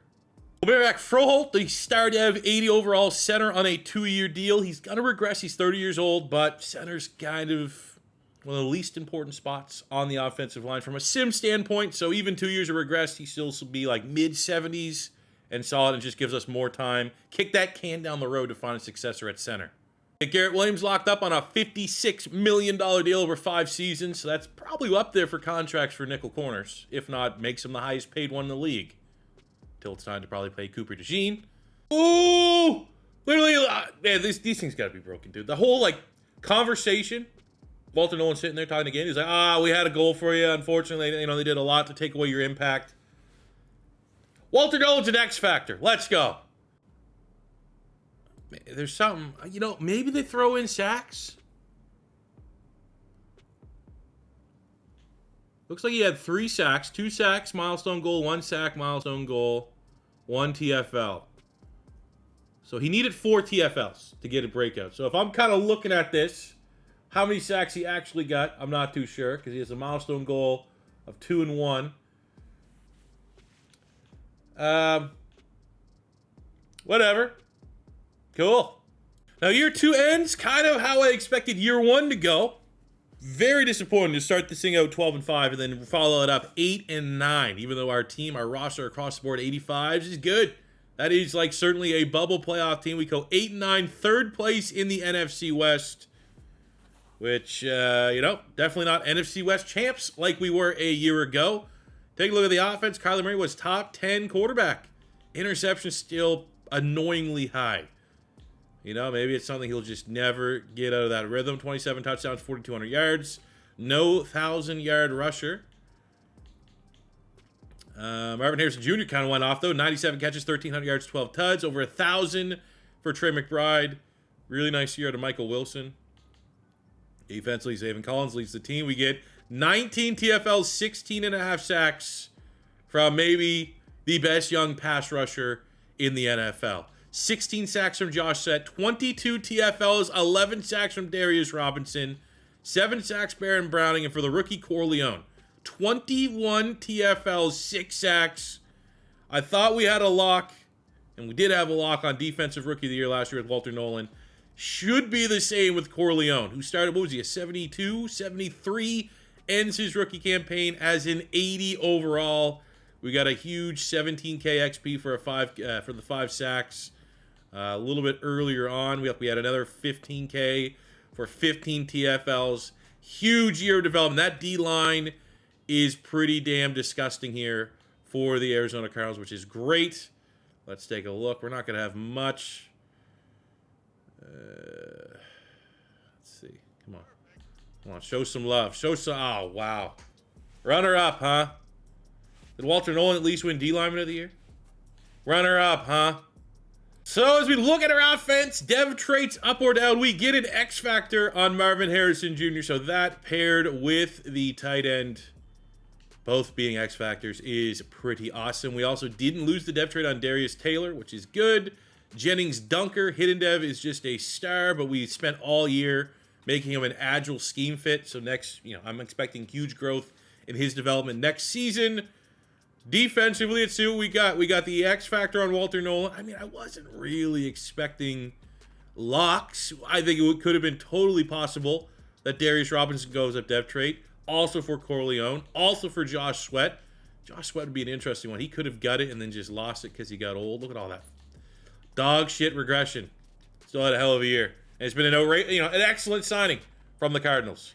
We'll be back. Froholt, the star dev 80 overall center on a 2-year deal. He's going to regress. He's 30 years old, but center's kind of one of the least important spots on the offensive line from a sim standpoint. So even 2 years of regress, he still will be like mid-70s. And solid, and just gives us more time. Kick that can down the road to find a successor at center. Garrett Williams locked up on a $56 million deal over 5 seasons, so that's probably up there for contracts for nickel corners. If not, makes him the highest paid one in the league. Till it's time to probably pay Cooper DeJean. Ooh! Literally, man, these things gotta be broken, dude. The whole, conversation, Walter Nolen sitting there talking again, he's like, we had a goal for you. Unfortunately, they did a lot to take away your impact. Walter Nolen's an X factor. Let's go. There's something, maybe they throw in sacks. Looks like he had 3 sacks, 2 sacks, milestone goal, 1 sack, milestone goal, 1 TFL. So he needed 4 TFLs to get a breakout. So if I'm kind of looking at this, how many sacks he actually got, I'm not too sure, because he has a milestone goal of 2 and 1. Whatever. Cool. Now, year 2 ends kind of how I expected year 1 to go. Very disappointing to start this thing out 12-5 and then follow it up 8-9. Even though our roster across the board 85s is good. That is like certainly a bubble playoff team. We go 8-9, third place in the NFC West, which, definitely not NFC West champs like we were a year ago. Take a look at the offense. Kyler Murray was top 10 quarterback. Interception still annoyingly high. Maybe it's something he'll just never get out of that rhythm. 27 touchdowns, 4,200 yards. No 1,000-yard rusher. Marvin Harrison Jr. kind of went off, though. 97 catches, 1,300 yards, 12 tuds. Over 1,000 for Trey McBride. Really nice year to Michael Wilson. Defensively, Zaven Collins leads the team. We get 19 TFLs, 16.5 sacks from maybe the best young pass rusher in the NFL. 16 sacks from Josh Sweat, 22 TFLs, 11 sacks from Darius Robinson, 7 sacks Baron Browning, and for the rookie Corleone, 21 TFLs, 6 sacks. I thought we had a lock, and we did have a lock on Defensive Rookie of the Year last year with Walter Nolen. Should be the same with Corleone, who started, what was he, a 72, 73, ends his rookie campaign as an 80 overall. We got a huge 17K XP for the 5 sacks. A little bit earlier on, we had another 15K for 15 TFLs. Huge year of development. That D-line is pretty damn disgusting here for the Arizona Cardinals, which is great. Let's take a look. We're not going to have much. Let's see. Come on. Show some love. Oh, wow. Runner-up, huh? Did Walter Nolen at least win D-Lineman of the Year? Runner-up, huh? So as we look at our offense, dev traits up or down, we get an X factor on Marvin Harrison Jr. So that paired with the tight end, both being X factors, is pretty awesome. We also didn't lose the dev trait on Darius Taylor, which is good. Jennings Dunker, hidden dev, is just a star, but we spent all year making him an agile scheme fit. So next, I'm expecting huge growth in his development next season. Defensively, let's see what we got. We got the X factor on Walter Nolen. I mean, I wasn't really expecting locks. I think it could have been totally possible that Darius Robinson goes up dev trait. Also for Corleone. Also for Josh Sweat. Josh Sweat would be an interesting one. He could have got it and then just lost it because he got old. Look at all that dog shit regression. Still had a hell of a year. And it's been an excellent signing from the Cardinals.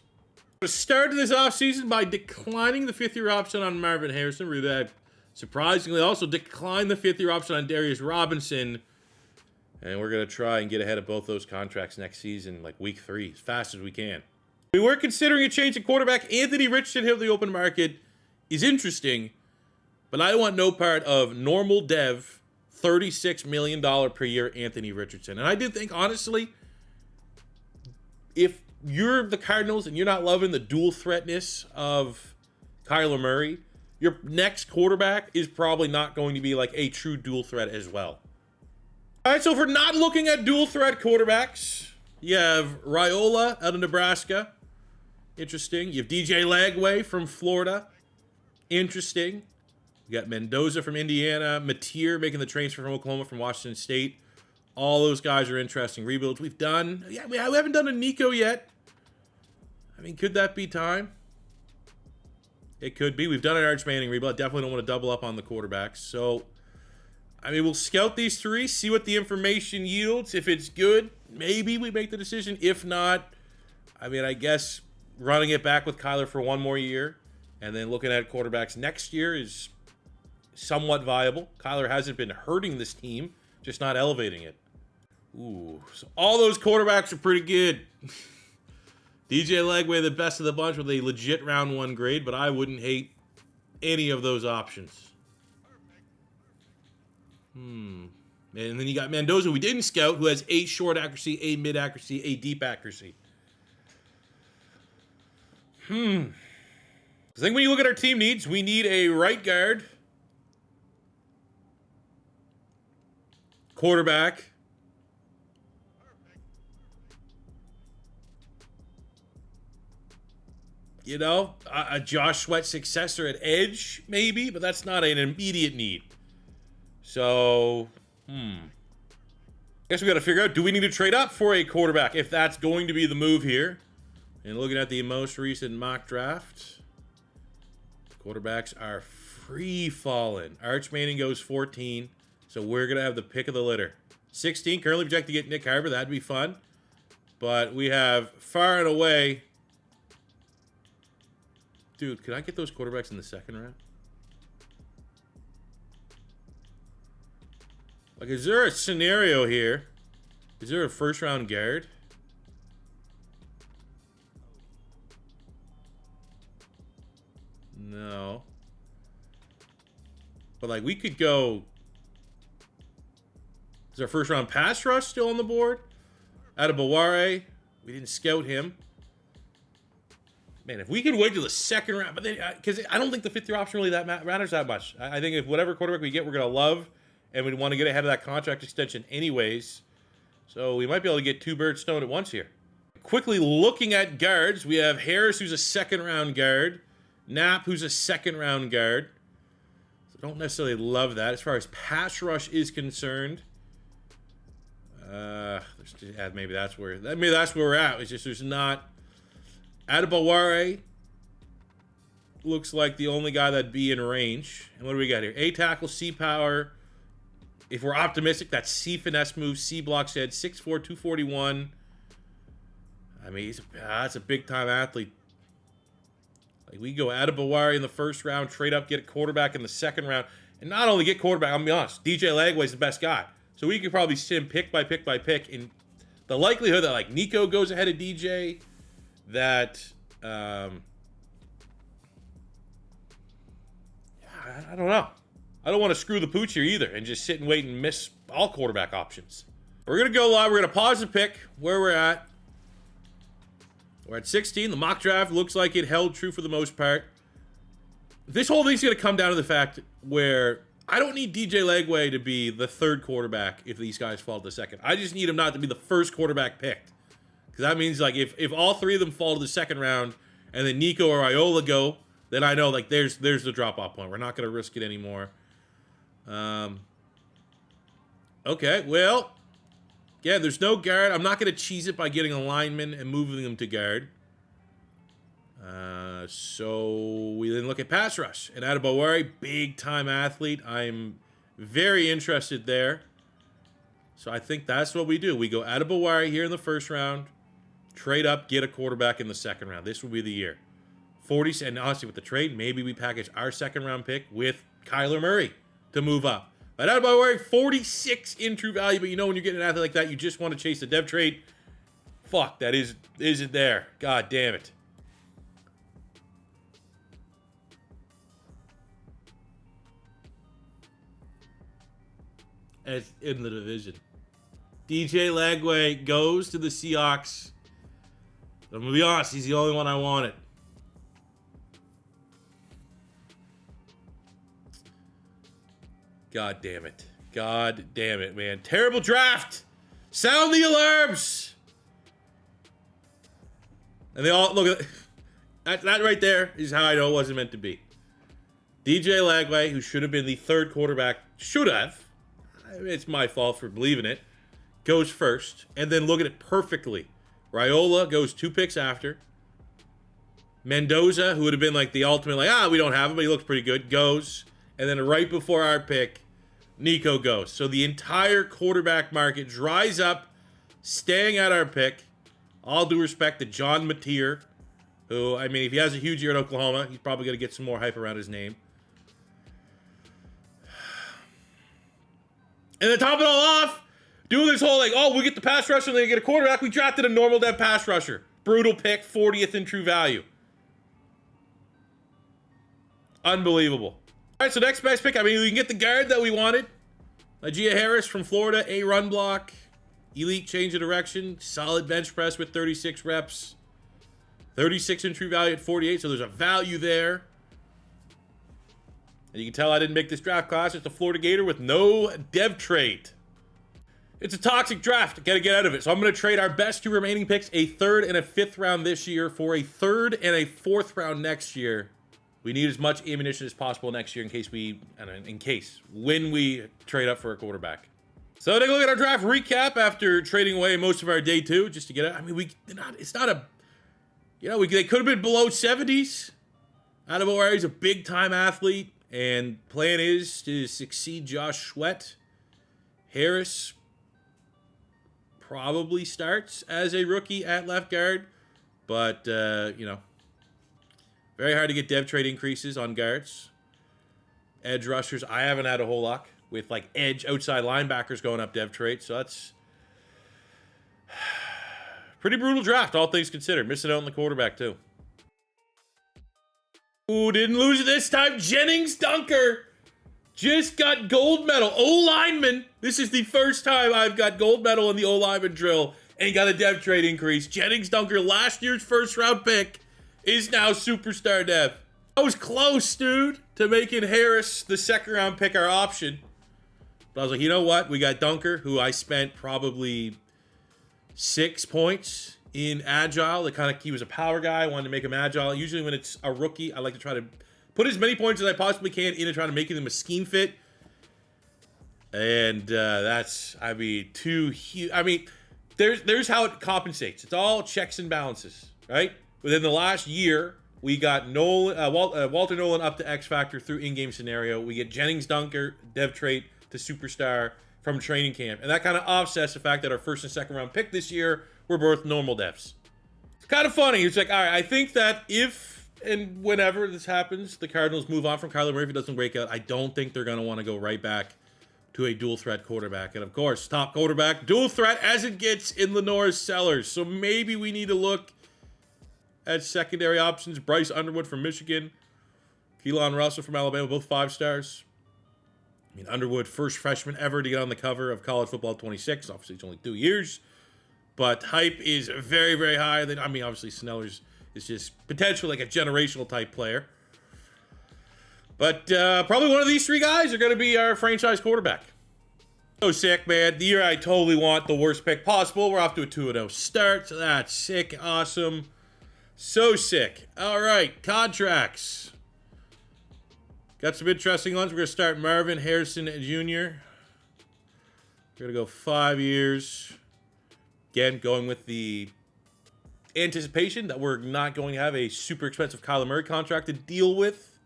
We started this offseason by declining the 5th-year option on Marvin Harrison. We surprisingly also declined the 5th-year option on Darius Robinson. And we're going to try and get ahead of both those contracts next season, like week 3, as fast as we can. We were considering a change at quarterback. Anthony Richardson hit the open market is interesting, but I want no part of normal dev, $36 million per year Anthony Richardson. And I did think, honestly, if you're the Cardinals and you're not loving the dual threatness of Kyler Murray, your next quarterback is probably not going to be like a true dual threat as well. All right, so if we're not looking at dual threat quarterbacks, you have Raiola out of Nebraska. Interesting. You have DJ Lagway from Florida. Interesting. You got Mendoza from Indiana. Mateer making the transfer from Oklahoma from Washington State. All those guys are interesting rebuilds we've done. Yeah, we haven't done a Nico yet. I mean, could that be time? It could be. We've done an Arch Manning rebuild. I definitely don't want to double up on the quarterbacks. So, I mean, we'll scout these 3, see what the information yields. If it's good, maybe we make the decision. If not, I mean, I guess running it back with Kyler for 1 more year and then looking at quarterbacks next year is somewhat viable. Kyler hasn't been hurting this team, just not elevating it. Ooh, so all those quarterbacks are pretty good. DJ Lagway, the best of the bunch with a legit round 1 grade, but I wouldn't hate any of those options. And then you got Mendoza, who we didn't scout, who has a short accuracy, a mid accuracy, a deep accuracy. I think when you look at our team needs, we need a right guard, quarterback, a Josh Sweat successor at edge, maybe, but that's not an immediate need. So, I guess we got to figure out, do we need to trade up for a quarterback if that's going to be the move here? And looking at the most recent mock draft, quarterbacks are free falling. Arch Manning goes 14. So we're going to have the pick of the litter. 16, currently projected to get Nick Harper. That'd be fun. But we have far and away... Dude, can I get those quarterbacks in the second round? Like, is there a scenario here? Is there a first-round guard? No. But, like, we could go... Is our first-round pass rush still on the board? Adebaware. We didn't scout him. Man, if we could wait till the second round... But then, because I don't think the fifth-year option really matters that much. I think if whatever quarterback we get, we're going to love... And we want to get ahead of that contract extension anyways. So we might be able to get two birds stoned at once here. Quickly looking at guards, we have Harris, who's a second-round guard. Knapp, who's a second-round guard. So don't necessarily love that. As far as pass rush is concerned, maybe that's where we're at. It's just there's not... Adebaware looks like the only guy that'd be in range. And what do we got here? A tackle, C power... If we're optimistic, that's C finesse move, C block head, 6'4", 241. I mean, that's a big-time athlete. Like, we go Adebaware in the first round, trade up, get a quarterback in the second round. And not only get quarterback, I'm going to be honest, DJ Lagway's the best guy. So we could probably sim pick by pick by pick. And the likelihood that, like, Nico goes ahead of DJ, that... I don't know. I don't want to screw the pooch here either and just sit and wait and miss all quarterback options. We're going to go live. We're going to pause the pick where we're at. We're at 16. The mock draft looks like it held true for the most part. This whole thing's going to come down to the fact where I don't need DJ Lagway to be the third quarterback if these guys fall to the second. I just need him not to be the first quarterback picked. Because that means, like, if all three of them fall to the second round and then Nico or Iola go, then I know, like, there's the drop-off point. We're not going to risk it anymore. Okay, well, yeah, there's no guard. I'm not going to cheese it by getting a lineman and moving them to guard. So we then look at pass rush. And Adebaware, big-time athlete. I'm very interested there. So I think that's what we do. We go Adebaware here in the first round, trade up, get a quarterback in the second round. This will be the year. 40, and honestly, with the trade, maybe we package our second-round pick with Kyler Murray to move up. But Adebaware, 46 in true value. But you know when you're getting an athlete like that, you just want to chase the dev trade. Fuck, that isn't there. God damn it. And it's in the division. DJ Lagway goes to the Seahawks. I'm going to be honest, he's the only one I wanted. God damn it. God damn it, man. Terrible draft. Sound the alarms. And they all, look at that right there is how I know it wasn't meant to be. DJ Lagway, who should have been the third quarterback, should have. It's my fault for believing it. Goes first. And then look at it perfectly. Raiola goes 2 picks after. Mendoza, who would have been like the ultimate, like, we don't have him, but he looks pretty good, goes. And then right before our pick, Nico goes. So the entire quarterback market dries up, staying at our pick. All due respect to John Mateer, who, I mean, if he has a huge year at Oklahoma, he's probably going to get some more hype around his name. And to top it all off, doing this whole, like, we get the pass rusher and then get a quarterback. We drafted a normal dev pass rusher. Brutal pick, 40th in true value. Unbelievable. All right, so next best pick. I mean, we can get the guard that we wanted. Najee Harris from Florida, a run block. Elite change of direction. Solid bench press with 36 reps. 36 in true value at 48, so there's a value there. And you can tell I didn't make this draft class. It's a Florida Gator with no dev trade. It's a toxic draft. Got to get out of it. So I'm going to trade our best 2 remaining picks, a 3rd and a 5th round this year, for a 3rd and a 4th round next year. We need as much ammunition as possible next year when we trade up for a quarterback. So take a look at our draft recap after trading away most of our day 2 just to get it. I mean, they could have been below 70s. Adebaware is a big time athlete, and plan is to succeed Josh Sweat Harris probably starts as a rookie at left guard, but, you know, very hard to get dev trade increases on guards. Edge rushers, I haven't had a whole luck with, like, edge outside linebackers going up dev trade, so that's pretty brutal draft, all things considered. Missing out on the quarterback, too. Ooh, didn't lose it this time. Jennings Dunker just got gold medal. O-lineman. This is the first time I've got gold medal in the O-lineman drill and got a dev trade increase. Jennings Dunker, last year's first-round pick, is now superstar dev. I was close, dude, to making Harris the second-round pick our option. But I was like, you know what? We got Dunker, who I spent probably 6 points in agile. He was a power guy. I wanted to make him agile. Usually when it's a rookie, I like to try to put as many points as I possibly can in and try to make them a scheme fit. And that's, I mean, too huge. I mean, there's how it compensates. It's all checks and balances, right? Within the last year, we got Walter Nolen up to X Factor through in-game scenario. We get Jennings Dunker, dev trait to superstar from training camp. And that kind of offsets the fact that our first and second round pick this year were both normal devs. It's kind of funny. It's like, all right, I think that if and whenever this happens, the Cardinals move on from Kyler Murray if it doesn't break out, I don't think they're going to want to go right back to a dual threat quarterback. And of course, top quarterback, dual threat as it gets in Lenore's cellars. So maybe we need to look at secondary options. Bryce Underwood from Michigan, Keelan Russell from Alabama, both 5 stars. I mean, Underwood, first freshman ever to get on the cover of College Football 26. Obviously, it's only 2 years. But hype is very, very high. I mean, obviously, Snellers is just potentially like a generational type player. But probably one of these 3 guys are going to be our franchise quarterback. So sick, man. The year I totally want the worst pick possible. We're off to a 2-0 start. So that's sick. Awesome. So sick. All right. Contracts. Got some interesting ones. We're going to start Marvin Harrison Jr. We're going to go 5 years. Again, going with the anticipation that we're not going to have a super expensive Kyler Murray contract to deal with.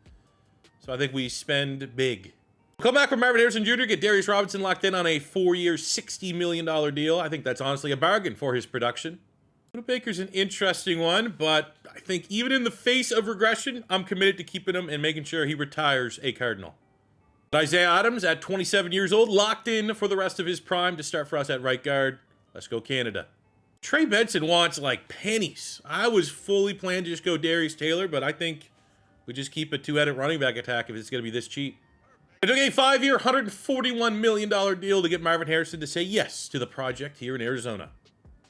So I think we spend big. We'll come back from Marvin Harrison Jr., get Darius Robinson locked in on a 4-year, $60 million deal. I think that's honestly a bargain for his production. Little Baker's an interesting one, but I think even in the face of regression, I'm committed to keeping him and making sure he retires a Cardinal. Isaiah Adams, at 27 years old, locked in for the rest of his prime to start for us at right guard. Let's go Canada. Trey Benson wants like pennies. I was fully planned to just go Darius Taylor, but I think we just keep a 2-headed running back attack if it's going to be this cheap. I took a 5-year, $141 million deal to get Marvin Harrison to say yes to the project here in Arizona.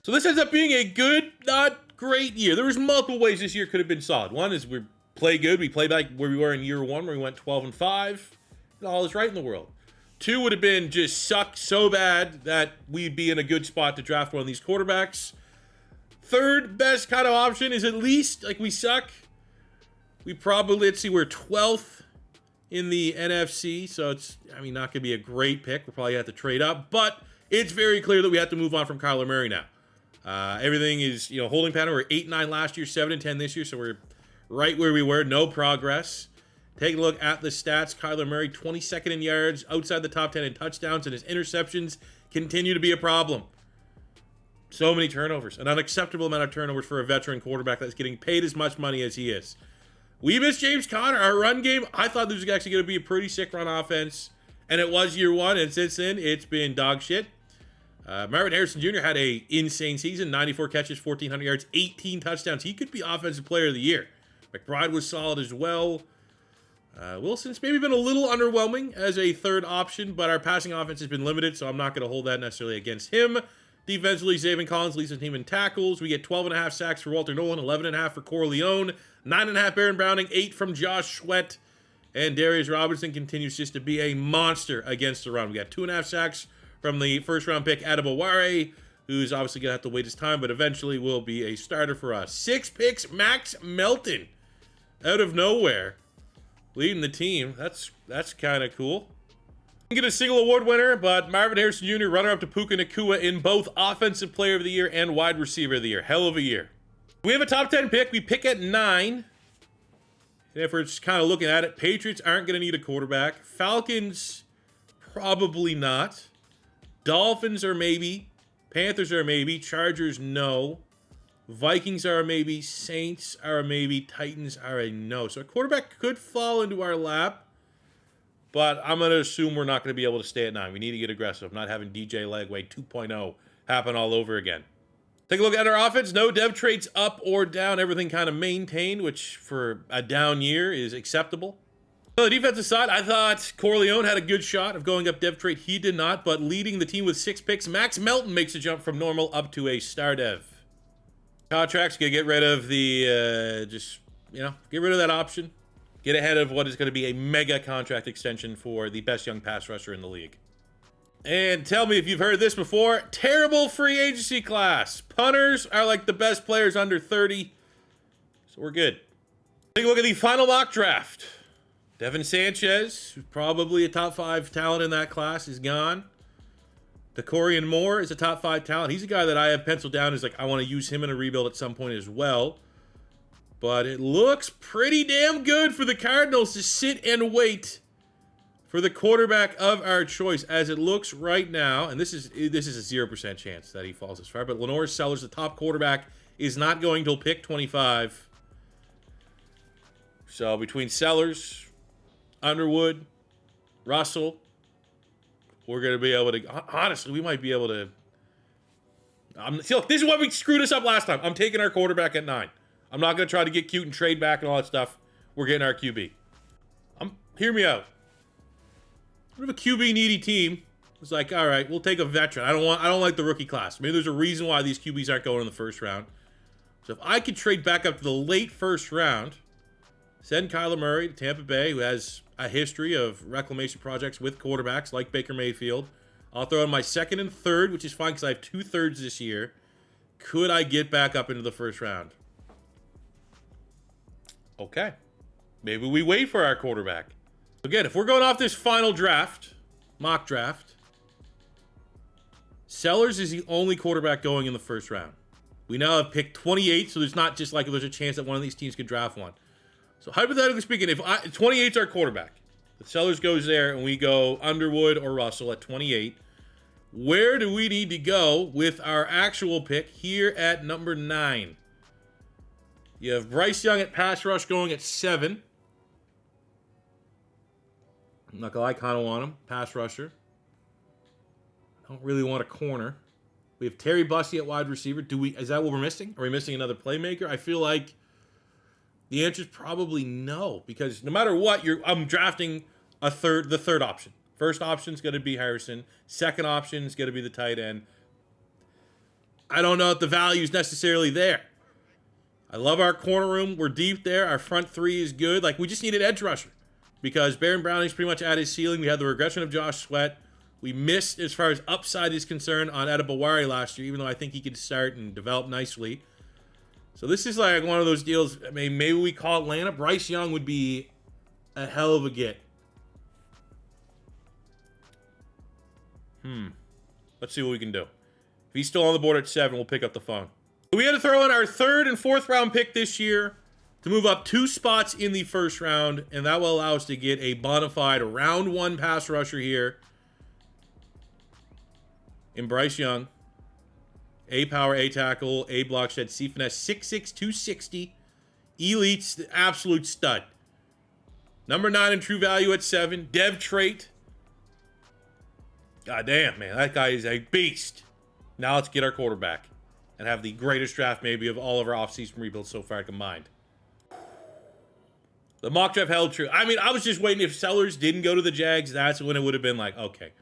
So this ends up being a good, not great year. There was multiple ways this year could have been solid. One is we play good. We play back where we were in year 1, where we went 12-5. And all is right in the world. 2 would have been just suck so bad that we'd be in a good spot to draft one of these quarterbacks. Third best kind of option is at least, like, we suck. We probably, let's see, we're 12th in the NFC. So it's, I mean, not going to be a great pick. We'll probably have to trade up. But it's very clear that we have to move on from Kyler Murray now. Everything is, you know, holding pattern. We're 8-9 last year, 7-10 this year. So we're right where we were. No progress. Take a look at the stats. Kyler Murray, 22nd in yards, outside the top 10 in touchdowns, and his interceptions continue to be a problem. So many turnovers. An unacceptable amount of turnovers for a veteran quarterback that's getting paid as much money as he is. We miss James Conner. Our run game, I thought this was actually going to be a pretty sick run offense, and it was year 1, and since then, it's been dog shit. Marvin Harrison Jr. had an insane season, 94 catches, 1,400 yards, 18 touchdowns. He could be Offensive Player of the Year. McBride was solid as well. Wilson's maybe been a little underwhelming as a third option, but our passing offense has been limited, so I'm not going to hold that necessarily against him. Defensively, Zaven Collins leads the team in tackles. We get 12.5 sacks for Walter Nolen, 11.5 for Corleone, 9.5 Aaron Browning, 8 from Josh Sweat, and Darius Robinson continues just to be a monster against the run. We got 2.5 sacks from the first-round pick, Adebaware, who's obviously going to have to wait his time, but eventually will be a starter for us. 6 picks, Max Melton, out of nowhere. Leading the team. That's kind of cool. Didn't get a single award winner, but Marvin Harrison Jr., runner-up to Puka Nacua in both Offensive Player of the Year and Wide Receiver of the Year. Hell of a year. We have a top 10 pick. We pick at 9. And if we're just kind of looking at it, Patriots aren't going to need a quarterback. Falcons, probably not. Dolphins are maybe. Panthers are maybe. Chargers, no. Vikings are a maybe. Saints are a maybe. Titans are a no. So a quarterback could fall into our lap. But I'm going to assume we're not going to be able to stay at 9. We need to get aggressive. Not having DJ Legway 2.0 happen all over again. Take a look at our offense. No dev traits up or down. Everything kind of maintained, which for a down year is acceptable. On the defensive side, I thought Corleone had a good shot of going up dev trait. He did not, but leading the team with 6 picks, Max Melton makes a jump from normal up to a star dev. Contracts, gonna get rid of the, get rid of that option. Get ahead of what is going to be a mega contract extension for the best young pass rusher in the league. And tell me if you've heard this before. Terrible free agency class. Punters are like the best players under 30. So we're good. Take a look at the final mock draft. Devin Sanchez, who's probably a top 5 talent in that class, is gone. DeCorian Moore is a top 5 talent. He's a guy that I have penciled down as like, I want to use him in a rebuild at some point as well. But it looks pretty damn good for the Cardinals to sit and wait for the quarterback of our choice, as it looks right now. And this is a 0% chance that he falls this far. But Lenore Sellers, the top quarterback, is not going till pick 25. So between Sellers, Underwood, Russell, we're going to be able to... Honestly, we might be able to... See, look, this is why we screwed us up last time. I'm taking our quarterback at 9. I'm not going to try to get cute and trade back and all that stuff. We're getting our QB. Hear me out. What if a QB needy team was like, all right, we'll take a veteran. I don't like the rookie class. Maybe there's a reason why these QBs aren't going in the first round. So if I could trade back up to the late first round, send Kyler Murray to Tampa Bay, who has a history of reclamation projects with quarterbacks like Baker Mayfield. I'll throw in my second and third, which is fine because I have 2/3 this year. Could I get back up into the first round? Okay. Maybe we wait for our quarterback. Again, if we're going off this final draft, mock draft, Sellers is the only quarterback going in the first round. We now have picked 28, so there's not just like there's a chance that one of these teams could draft one. So hypothetically speaking, if 28's our quarterback, if Sellers goes there and we go Underwood or Russell at 28, where do we need to go with our actual pick here at number 9? You have Bryce Young at pass rush going at 7. I'm not gonna lie, I kind of want him. Pass rusher. Don't really want a corner. We have Terry Bussey at wide receiver. Is that what we're missing? Are we missing another playmaker? I feel like the answer is probably no, because no matter what, I'm drafting the third option. First option is going to be Harrison. Second option is going to be the tight end. I don't know if the value is necessarily there. I love our corner room. We're deep there. Our front 3 is good. Like, we just need an edge rusher because Baron Browning's pretty much at his ceiling. We had the regression of Josh Sweat. We missed as far as upside is concerned on Adebawari last year, even though I think he could start and develop nicely. So this is like one of those deals. I mean, maybe we call Atlanta. Bryce Young would be a hell of a get. Let's see what we can do. If he's still on the board at 7, we'll pick up the phone. We had to throw in our 3rd and 4th round pick this year to move up 2 spots in the first round, and that will allow us to get a bona fide round 1 pass rusher here in Bryce Young. A power, A tackle, A block shed, C finesse, 6'6", 260. Elite's the absolute stud. Number 9 in true value at 7. Dev trait. God damn, man. That guy is a beast. Now let's get our quarterback and have the greatest draft maybe of all of our offseason rebuilds so far combined. The mock draft held true. I mean, I was just waiting. If Sellers didn't go to the Jags, that's when it would have been like, okay,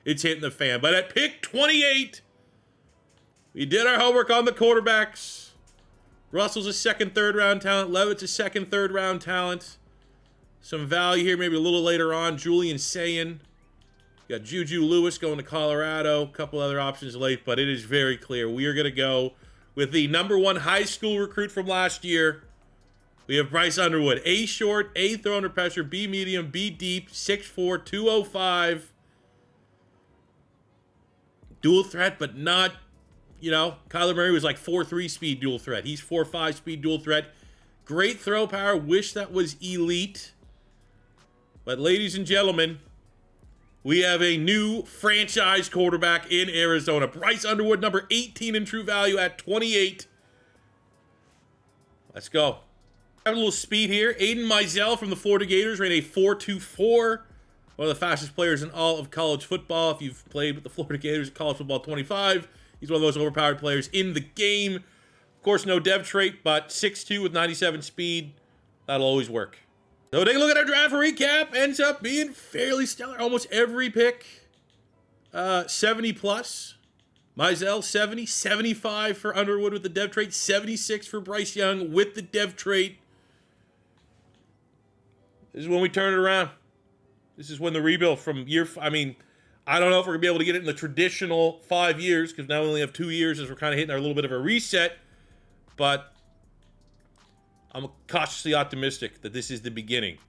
it's hitting the fan. But at pick 28, we did our homework on the quarterbacks. Russell's a 2nd, 3rd round talent. Levitt's a 2nd, 3rd round talent. Some value here maybe a little later on. Julian Sayin. You got Juju Lewis going to Colorado. A couple other options late, but it is very clear. We are going to go with the number 1 high school recruit from last year. We have Bryce Underwood. A short, A throw under pressure, B medium, B deep, 6'4", 205. Dual threat, but not, Kyler Murray was like 4.3 speed dual threat. He's 4.5 speed dual threat. Great throw power. Wish that was elite. But ladies and gentlemen, We have a new franchise quarterback in Arizona. Bryce Underwood, number 18 in true value at 28. Let's go. Have a little speed here. Aiden Mizell from the Florida Gators ran a 4.24. One of the fastest players in all of college football. If you've played with the Florida Gators at College Football 25, he's one of the most overpowered players in the game. Of course, no dev trait, but 6'2 with 97 speed. That'll always work. So take a look at our draft recap. Ends up being fairly stellar. Almost every pick 70 plus. Mizell 70, 75 for Underwood with the dev trait, 76 for Bryce Young with the dev trait. This is when we turn it around. This is when the rebuild from year, I mean, I don't know if we're going to be able to get it in the traditional 5 years, because now we only have 2 years as we're kind of hitting our little bit of a reset. But I'm cautiously optimistic that this is the beginning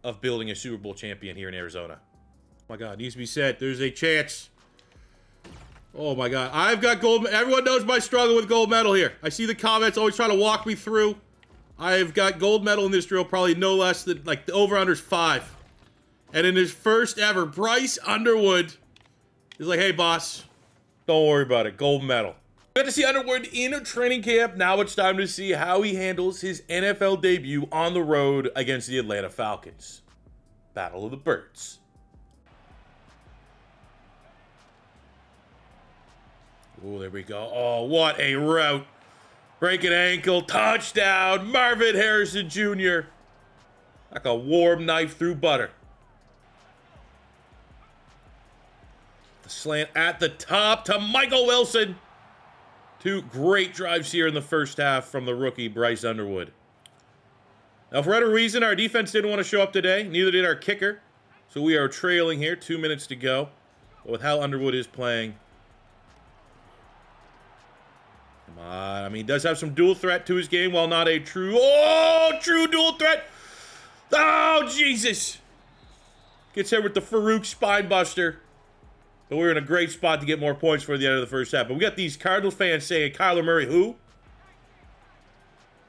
of building a Super Bowl champion here in Arizona. Oh my God, it needs to be said. There's a chance. Oh my God. I've got gold. Everyone knows my struggle with gold medal here. I see the comments always trying to walk me through. I've got gold medal in this drill, probably no less than, like, the over-under's 5. And in his first ever, Bryce Underwood is like, hey, boss, don't worry about it. Gold medal. We got to see Underwood in a training camp. Now it's time to see how he handles his NFL debut on the road against the Atlanta Falcons. Battle of the Birds. Oh, there we go. Oh, what a route. Break an ankle, touchdown, Marvin Harrison Jr. Like a warm knife through butter. The slant at the top to Michael Wilson. 2 great drives here in the first half from the rookie Bryce Underwood. Now, for whatever reason, our defense didn't want to show up today. Neither did our kicker. So we are trailing here, 2 minutes to go. But with how Underwood is playing, come on. I mean, he does have some dual threat to his game while not a true dual threat. Oh, Jesus. Gets hit with the Farouk spine buster. But we're in a great spot to get more points for the end of the first half. But we got these Cardinals fans saying, Kyler Murray, who?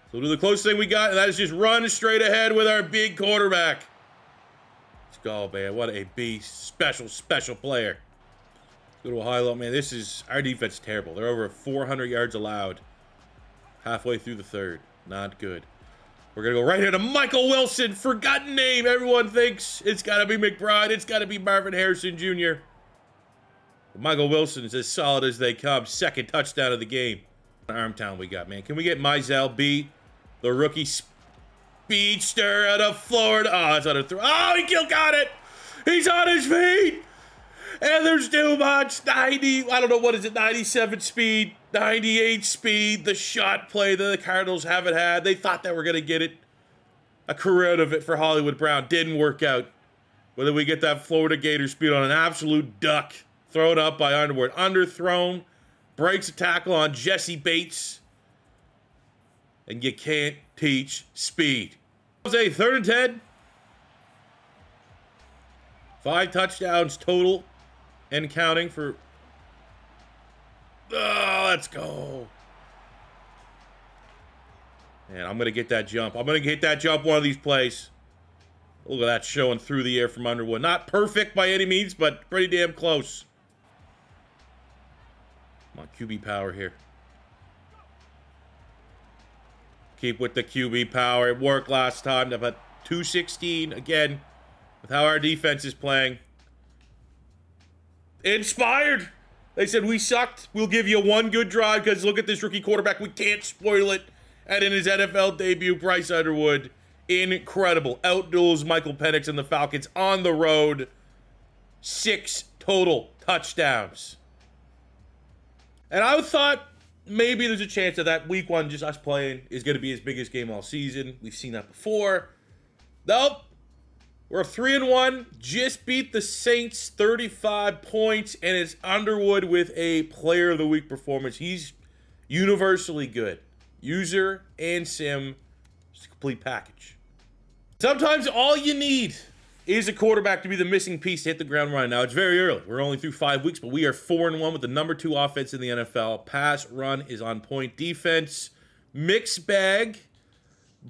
So we'll do the closest thing we got, and that is just run straight ahead with our big quarterback. Let's go, man. What a beast. Special player. Go to a high low, man. This is, our defense is terrible. They're over 400 yards allowed halfway through the third. Not good. We're going to go right here to Michael Wilson. Forgotten name. Everyone thinks it's got to be McBride. It's got to be Marvin Harrison Jr. But Michael Wilson is as solid as they come. Second touchdown of the game. Armtown we got, man. Can we get Mizell beat? The rookie speedster out of Florida. Oh, that's on a throw. Oh, he got it. He's on his feet. And there's too much. 90, I don't know, what is it, 97 speed, 98 speed. The shot play that the Cardinals haven't had. They thought they were going to get it. A career out of it for Hollywood Brown. Didn't work out. Whether we get that Florida Gator speed on an absolute duck. Thrown up by Underwood. Underthrown. Breaks a tackle on Jesse Bates. And you can't teach speed. It was a 3rd and 10. 5 touchdowns total. And counting for... Oh, let's go. Man, I'm going to get that jump. I'm going to get that jump one of these plays. Look at that showing through the air from Underwood. Not perfect by any means, but pretty damn close. Come on, QB power here. Keep with the QB power. It worked last time. About 216 again with how our defense is playing. Inspired. They said, we sucked. We'll give you one good drive because look at this rookie quarterback. We can't spoil it. And in his NFL debut, Bryce Underwood, incredible. Outduels Michael Penix and the Falcons on the road. 6 total touchdowns. And I thought maybe there's a chance that week 1, just us playing, is going to be his biggest game all season. We've seen that before. Nope. We're 3-1, just beat the Saints 35 points, and it's Underwood with a Player of the Week performance. He's universally good. User and sim, it's a complete package. Sometimes all you need is a quarterback to be the missing piece to hit the ground running. Now, it's very early. We're only through 5 weeks, but we are 4-1 with the number 2 offense in the NFL. Pass, run is on point. Defense, mixed bag,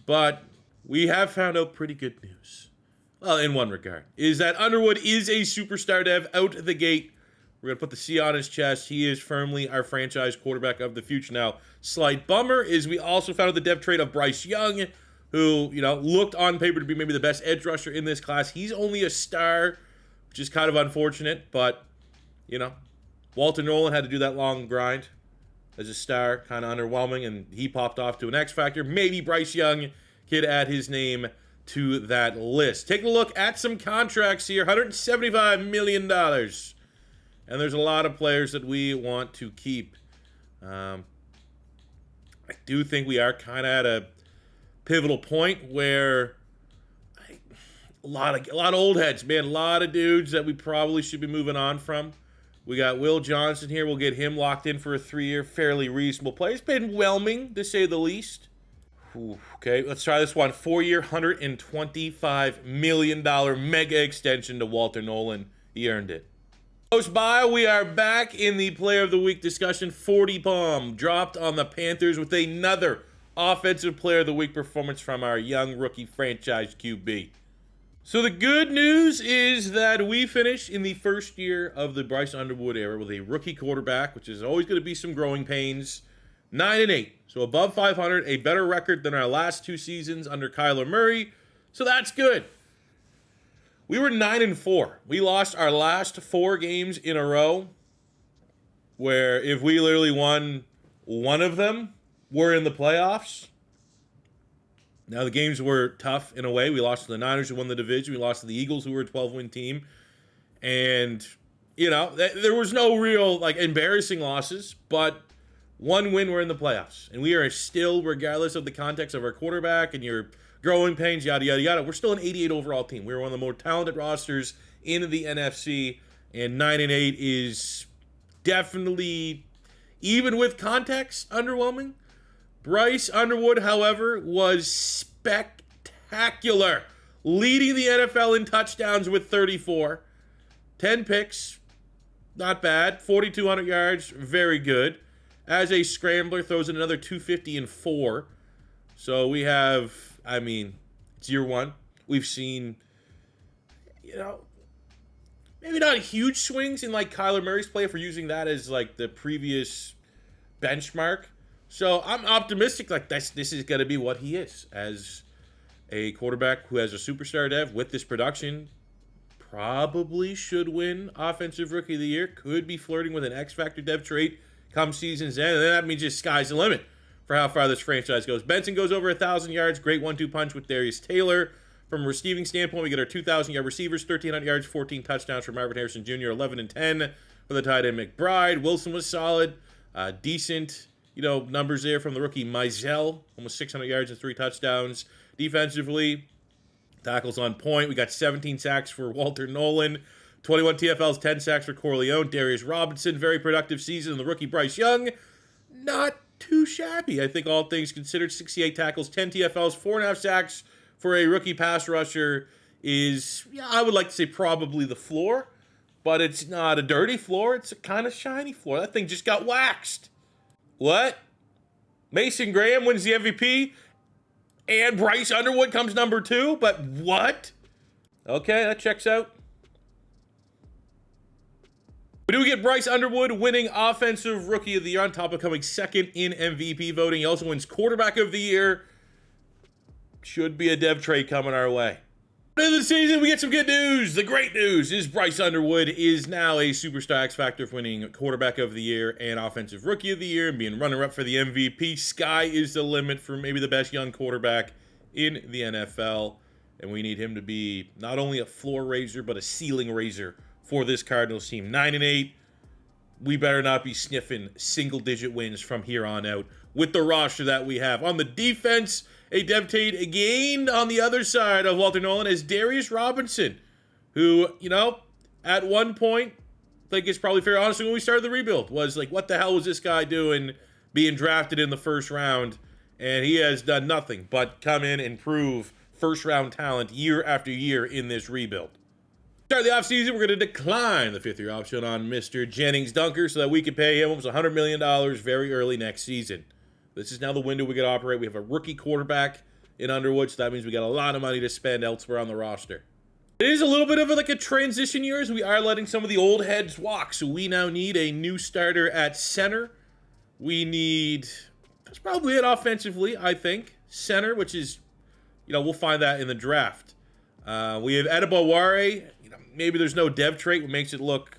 but we have found out pretty good news. well, in one regard, is that Underwood is a superstar dev out the gate. We're going to put the C on his chest. He is firmly our franchise quarterback of the future. Now, slight bummer is we also found out the dev trade of Bryce Young, who, looked on paper to be maybe the best edge rusher in this class. He's only a star, which is kind of unfortunate, but, Walter Nolen had to do that long grind as a star, kind of underwhelming, and he popped off to an X Factor. Maybe Bryce Young could add his name to that list. Take a look at some contracts here. $175 million. And there's a lot of players that we want to keep. I do think we are kind of at a pivotal point where a lot of old heads, man, a lot of dudes that we probably should be moving on from. We got Will Johnson here. We'll get him locked in for a 3-year, fairly reasonable play. It's been whelming, to say the least. Ooh, okay, let's try this one. 4-year, $125 million mega extension to Walter Nolen. He earned it. Close by, we are back in the Player of the Week discussion. 40 bomb dropped on the Panthers with another Offensive Player of the Week performance from our young rookie franchise QB. So the good news is that we finished in the first year of the Bryce Underwood era with a rookie quarterback, which is always going to be some growing pains. 9-8, so above 500, a better record than our last 2 seasons under Kyler Murray. So that's good. We were 9-4. We lost our last 4 games in a row, where if we literally won one of them, we're in the playoffs. Now, the games were tough in a way. We lost to the Niners, who won the division. We lost to the Eagles, who were a 12-win team. And, there was no real, embarrassing losses, but one win, we're in the playoffs. And we are still, regardless of the context of our quarterback and your growing pains, yada, yada, yada, we're still an 88 overall team. We're one of the more talented rosters in the NFC, and 9-8 is definitely, even with context, underwhelming. Bryce Underwood, however, was spectacular, leading the NFL in touchdowns with 34. 10 picks, not bad. 4,200 yards, very good. As a scrambler, throws in another 250 and 4. So we have, it's year 1. We've seen, maybe not huge swings in Kyler Murray's play if we're using that as the previous benchmark. So I'm optimistic this is going to be what he is as a quarterback who has a superstar dev with this production. Probably should win Offensive Rookie of the Year. Could be flirting with an X Factor dev trait come season's end. And then that means just sky's the limit for how far this franchise goes. Benson goes over 1,000 yards. Great 1-2 punch with Darius Taylor. From a receiving standpoint, we get our 2,000-yard receivers, 1,300 yards, 14 touchdowns for Marvin Harrison Jr., 11 and 10 for the tight end McBride. Wilson was solid. Decent, numbers there from the rookie Mizell. Almost 600 yards and 3 touchdowns. Defensively, tackles on point. We got 17 sacks for Walter Nolen. 21 TFLs, 10 sacks for Corleone. Darius Robinson, very productive season. And the rookie Bryce Young, not too shabby. I think all things considered, 68 tackles, 10 TFLs, 4.5 sacks for a rookie pass rusher is, I would like to say probably the floor. But it's not a dirty floor. It's a kind of shiny floor. That thing just got waxed. What? Mason Graham wins the MVP, and Bryce Underwood comes number 2? But what? Okay, that checks out. We do get Bryce Underwood winning Offensive Rookie of the Year on top of coming second in MVP voting. He also wins Quarterback of the Year. Should be a dev trade coming our way. End of the season, we get some good news. The great news is Bryce Underwood is now a superstar X Factor, winning Quarterback of the Year and Offensive Rookie of the Year and being runner-up for the MVP. Sky is the limit for maybe the best young quarterback in the NFL. And we need him to be not only a floor raiser, but a ceiling raiser for this Cardinals team. 9-8. We better not be sniffing single-digit wins from here on out with the roster that we have. On the defense, a dev trade again on the other side of Walter Nolen is Darius Robinson, who, at one point, I think it's probably fair, honestly, when we started the rebuild, was like, what the hell was this guy doing being drafted in the first round? And he has done nothing but come in and prove first-round talent year after year in this rebuild. Start of the offseason, we're going to decline the 5th-year option on Mr. Jennings Dunker so that we can pay him almost $100 million very early next season. This is now the window we can operate. We have a rookie quarterback in Underwood, so that means we got a lot of money to spend elsewhere on the roster. It is a little bit of like a transition year as we are letting some of the old heads walk. So we now need a new starter at center. We need, that's probably it offensively, I think. Center, which is, we'll find that in the draft. We have Adebaware. Maybe there's no dev trait, which makes it look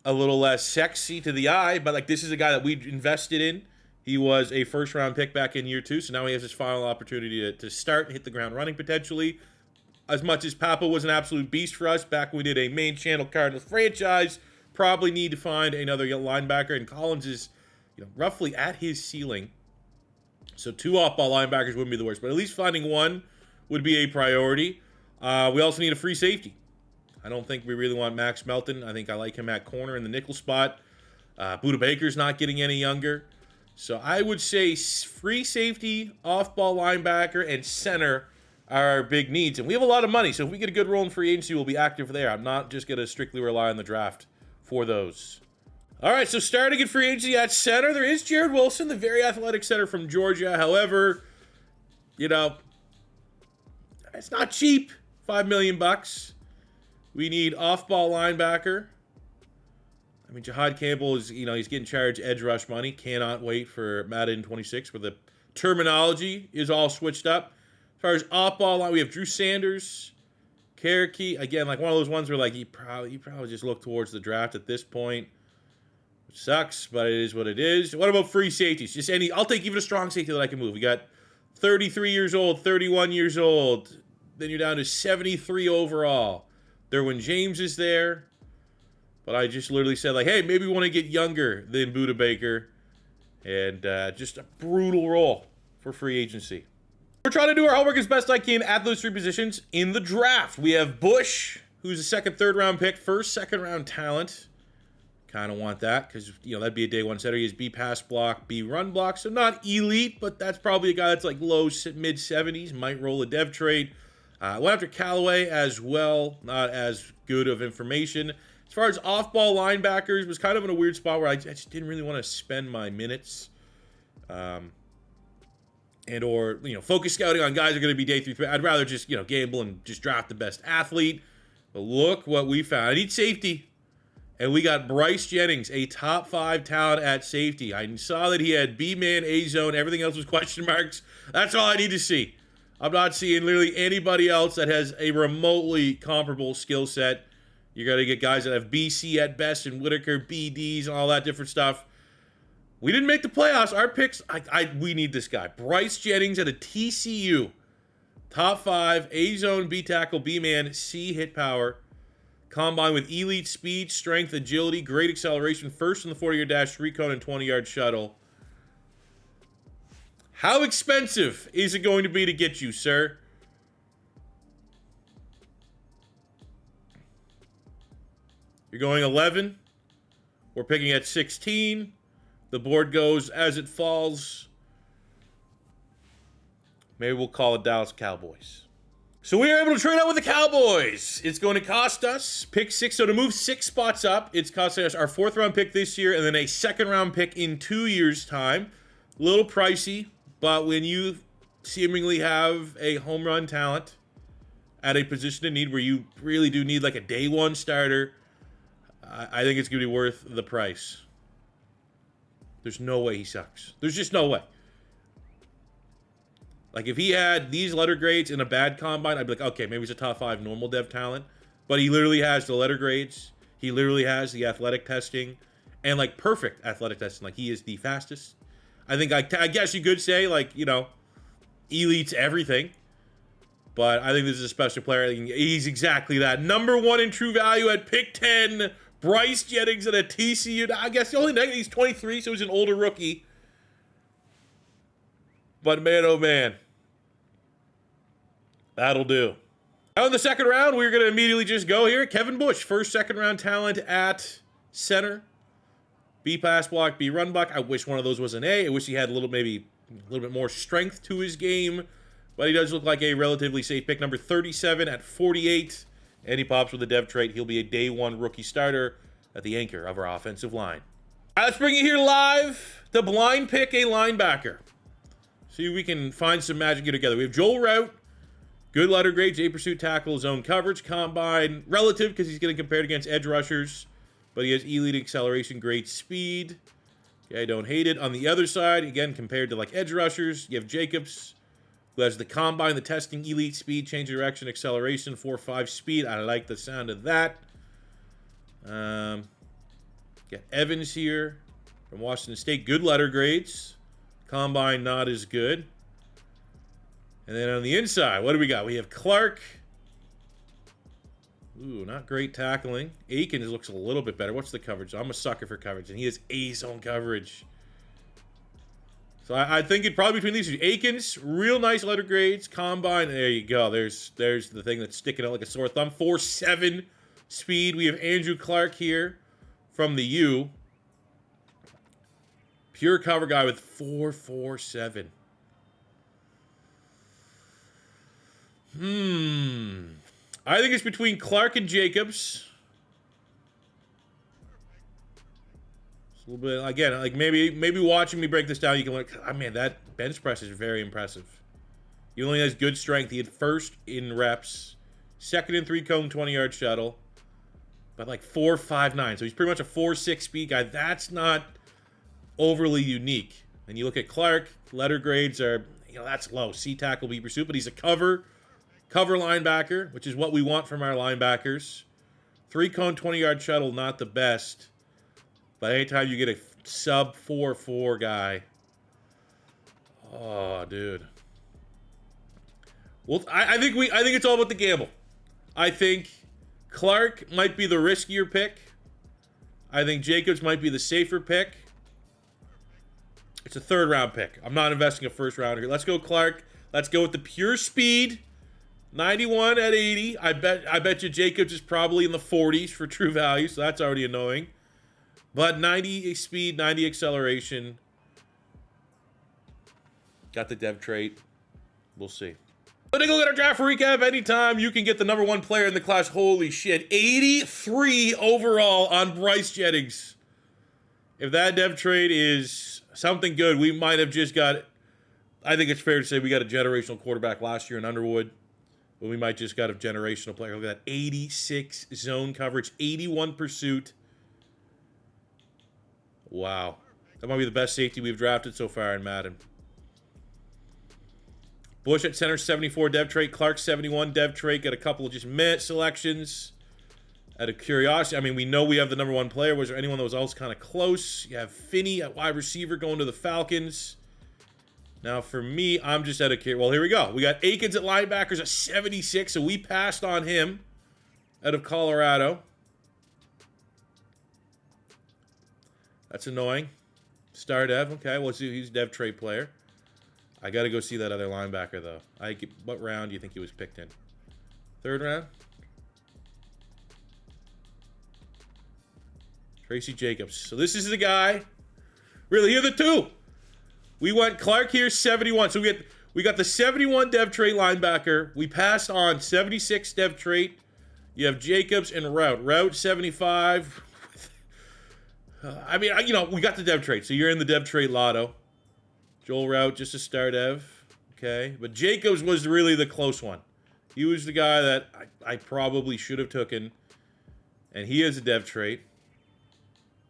a little less sexy to the eye. But like, this is a guy that we invested in. He was a first-round pick back in year 2, so now he has his final opportunity to start and hit the ground running potentially. As much as Papa was an absolute beast for us back when we did a main channel Cardinals franchise, probably need to find another linebacker, and Collins is roughly at his ceiling. So 2 off-ball linebackers wouldn't be the worst, but at least finding one would be a priority. We also need a free safety. I don't think we really want Max Melton. I think I like him at corner in the nickel spot. Budda Baker's not getting any younger. So I would say free safety, off-ball linebacker, and center are our big needs. And we have a lot of money, so if we get a good role in free agency, we'll be active there. I'm not just going to strictly rely on the draft for those. All right, so starting at free agency at center, there is Jared Wilson, the very athletic center from Georgia. However, it's not cheap, $5 million. We need off-ball linebacker. I mean, Jahad Campbell is, he's getting charged edge rush money. Cannot wait for Madden 26 where the terminology is all switched up. As far as off-ball line, we have Drew Sanders, Cherokee. Again, like one of those ones where like you probably just look towards the draft at this point. Which sucks, but it is what it is. What about free safeties? Just I'll take even a strong safety that I can move. We got 33 years old, 31 years old. Then you're down to 73 overall. Derwin James is there. But I just literally said, like, hey, maybe we want to get younger than Budda Baker. And just a brutal role for free agency. We're trying to do our homework as best I can at those 3 positions in the draft. We have Bush, who's a second, third round pick. First, second round talent. Kind of want that because, that'd be a day 1 setter. He has B pass block, B run block. So not elite, but that's probably a guy that's like low, mid 70s. Might roll a dev trade. Went after Callaway as well. Not as good of information. As far as off-ball linebackers, was kind of in a weird spot where I just didn't really want to spend my minutes. Or focus scouting on guys who are going to be day 3. I'd rather just, gamble and just draft the best athlete. But look what we found. I need safety. And we got Bryce Jennings, a top 5 talent at safety. I saw that he had B-man, A-zone. Everything else was question marks. That's all I need to see. I'm not seeing literally anybody else that has a remotely comparable skill set. You're going to get guys that have BC at best and Whitaker, BDs, and all that different stuff. We didn't make the playoffs. Our picks, we need this guy. Bryce Jennings at a TCU. Top 5, A-zone, B-tackle, B-man, C hit power. Combined with elite speed, strength, agility, great acceleration. First in the 40-yard dash, 3-cone, and 20-yard shuttle. How expensive is it going to be to get you, sir? You're going 11. We're picking at 16. The board goes as it falls. Maybe we'll call it Dallas Cowboys. So we are able to trade out with the Cowboys. It's going to cost us pick 6. So to move 6 spots up, it's costing us our 4th round pick this year and then a 2nd round pick in 2 years' time. A little pricey, but when you seemingly have a home run talent at a position of need where you really do need like a day 1 starter, I think it's going to be worth the price. There's no way he sucks. There's just no way. Like, if he had these letter grades in a bad combine, I'd be like, okay, maybe he's a top 5 normal dev talent. But he literally has the letter grades. He literally has the athletic testing. And, like, perfect athletic testing. Like, he is the fastest. I think, I guess you could say, like, elite's everything. But I think this is a special player. He's exactly that. Number 1 in true value at pick 10. Bryce Jennings at a TCU. I guess the only negative, he's 23, so he's an older rookie. But man, oh man. That'll do. Now in the 2nd round, we're going to immediately just go here. Kevin Bush, first, 2nd round talent at center. B pass block, B run block. I wish one of those was an A. I wish he had maybe a little bit more strength to his game. But he does look like a relatively safe pick. Number 37 at 48. And he pops with a dev trait. He'll be a day 1 rookie starter at the anchor of our offensive line. All right, let's bring you here live to blind pick a linebacker. See if we can find some magic here together. We have Joel Rout, Good letter grades, 8 pursuit, tackle, zone coverage, combine, relative because he's getting compared against edge rushers, but he has elite acceleration, great speed. Okay, I don't hate it. On the other side, again, compared to like edge rushers, you have Jacobs, who has the combine, the testing, elite speed, change of direction, acceleration, 4.5 speed. I like the sound of that. Got Evans here from Washington State. Good letter grades. Combine not as good. And then on the inside, what do we got? We have Clark. Ooh, not great tackling. Aikens looks a little bit better. What's the coverage? I'm a sucker for coverage, and he has A-zone coverage. So I think it probably between these two. Aikens, real nice letter grades. Combine, there you go. There's the thing that's sticking out like a sore thumb. 4.7 speed. We have Andrew Clark here from the U. Pure cover guy with 4.47. I think it's between Clark and Jacobs. It's a little bit, again, like maybe watching me break this down, you can look, oh man, that bench press is very impressive. He only has good strength. He had first in reps, second in 3-cone, 20-yard shuttle, but like 4.59. So he's pretty much a 4.6 speed guy. That's not overly unique. And you look at Clark, letter grades are, that's low. C tackle, B pursuit, but he's a cover linebacker, which is what we want from our linebackers. 3-cone, 20-yard shuttle, not the best. But anytime you get a sub 4.4 guy, oh, dude. Well, I think it's all about the gamble. I think Clark might be the riskier pick. I think Jacobs might be the safer pick. It's a 3rd-round pick. I'm not investing a 1st rounder here. Let's go Clark. Let's go with the pure speed. 91 at 80. I bet you Jacobs is probably in the 40s for true value, so that's already annoying. But 90 speed, 90 acceleration. Got the dev trait. We'll see. But take a look at our draft recap. Anytime you can get the #1 player in the class. Holy shit. 83 overall on Bryce Jennings. If that dev trait is something good, we might have just got, I think it's fair to say we got a generational quarterback last year in Underwood. But we might just got a generational player. Look at that. 86 zone coverage, 81 pursuit. Wow. That might be the best safety we've drafted so far in Madden. Bush at center, 74 dev trait. Clark, 71 dev trait. Got a couple of just meh selections. Out of curiosity, I mean, we know we have the #1 player. Was there anyone that was else kind of close? You have Finney at wide receiver going to the Falcons. Now, for me, I'm just out of curiosity. Well, here we go. We got Aikens at linebackers at 76, so we passed on him out of Colorado. That's annoying. Star dev. Okay, well, he's a dev trait player. I got to go see that other linebacker, though. What round do you think he was picked in? 3rd round? Tracy Jacobs. So this is the guy. Really, here are the two. We went Clark here, 71. So we got the 71 dev trait linebacker. We passed on 76 dev trait. You have Jacobs and Route. Route, 75. I mean, we got the dev trait. So you're in the dev trait lotto. Joel Route, just a star dev. Okay. But Jacobs was really the close one. He was the guy that I probably should have taken. And he has a dev trait.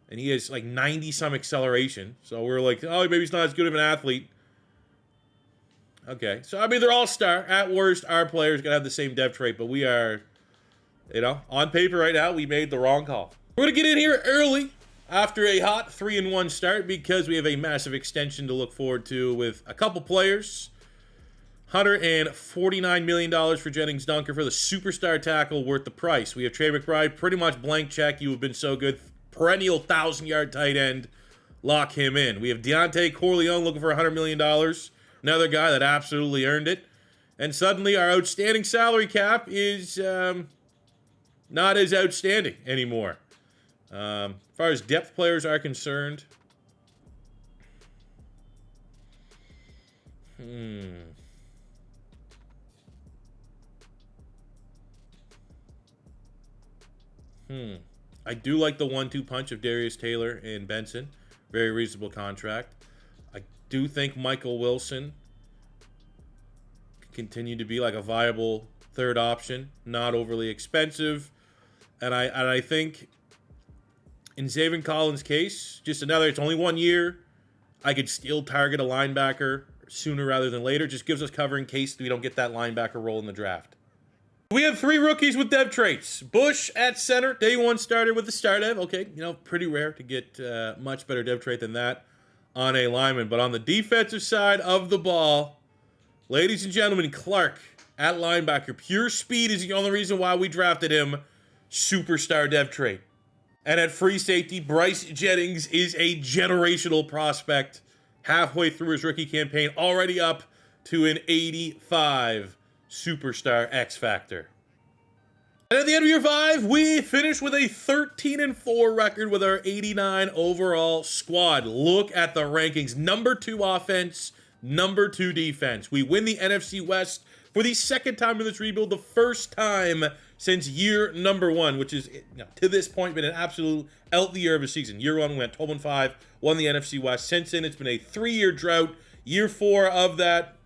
And he has like 90-some acceleration. So we're like, oh, maybe he's not as good of an athlete. Okay. So, I mean, they're all star. At worst, our players going to have the same dev trait. But we are, on paper right now, we made the wrong call. We're going to get in here early after a hot 3-1 start because we have a massive extension to look forward to with a couple players. $149 million for Jennings Dunker for the superstar tackle worth the price. We have Trey McBride, pretty much blank check. You have been so good. Perennial 1,000-yard tight end. Lock him in. We have Deontay Corleone looking for $100 million. Another guy that absolutely earned it. And suddenly our outstanding salary cap is not as outstanding anymore. As far as depth players are concerned. I do like the 1-2 punch of Darius Taylor and Benson. Very reasonable contract. I do think Michael Wilson continue to be like a viable third option, not overly expensive. And I think in Zaven Collins' case, just another, it's only 1 year. I could still target a linebacker sooner rather than later. Just gives us cover in case we don't get that linebacker role in the draft. We have 3 rookies with dev traits. Bush at center, day 1 starter with the star dev. Okay, pretty rare to get much better dev trait than that on a lineman. But on the defensive side of the ball, ladies and gentlemen, Clark at linebacker. Pure speed is the only reason why we drafted him. Superstar dev trait. And at free safety, Bryce Jennings is a generational prospect. Halfway through his rookie campaign, already up to an 85 superstar X Factor. And at the end of year 5, we finish with a 13-4 record with our 89 overall squad. Look at the rankings. Number 2 offense, number 2 defense. We win the NFC West for the second time in this rebuild, the first time since year number 1, which is, to this point, been an absolute healthy year of a season. Year 1, we went 12-5, won the NFC West. Since then, it's been a 3-year drought. Year 4 of that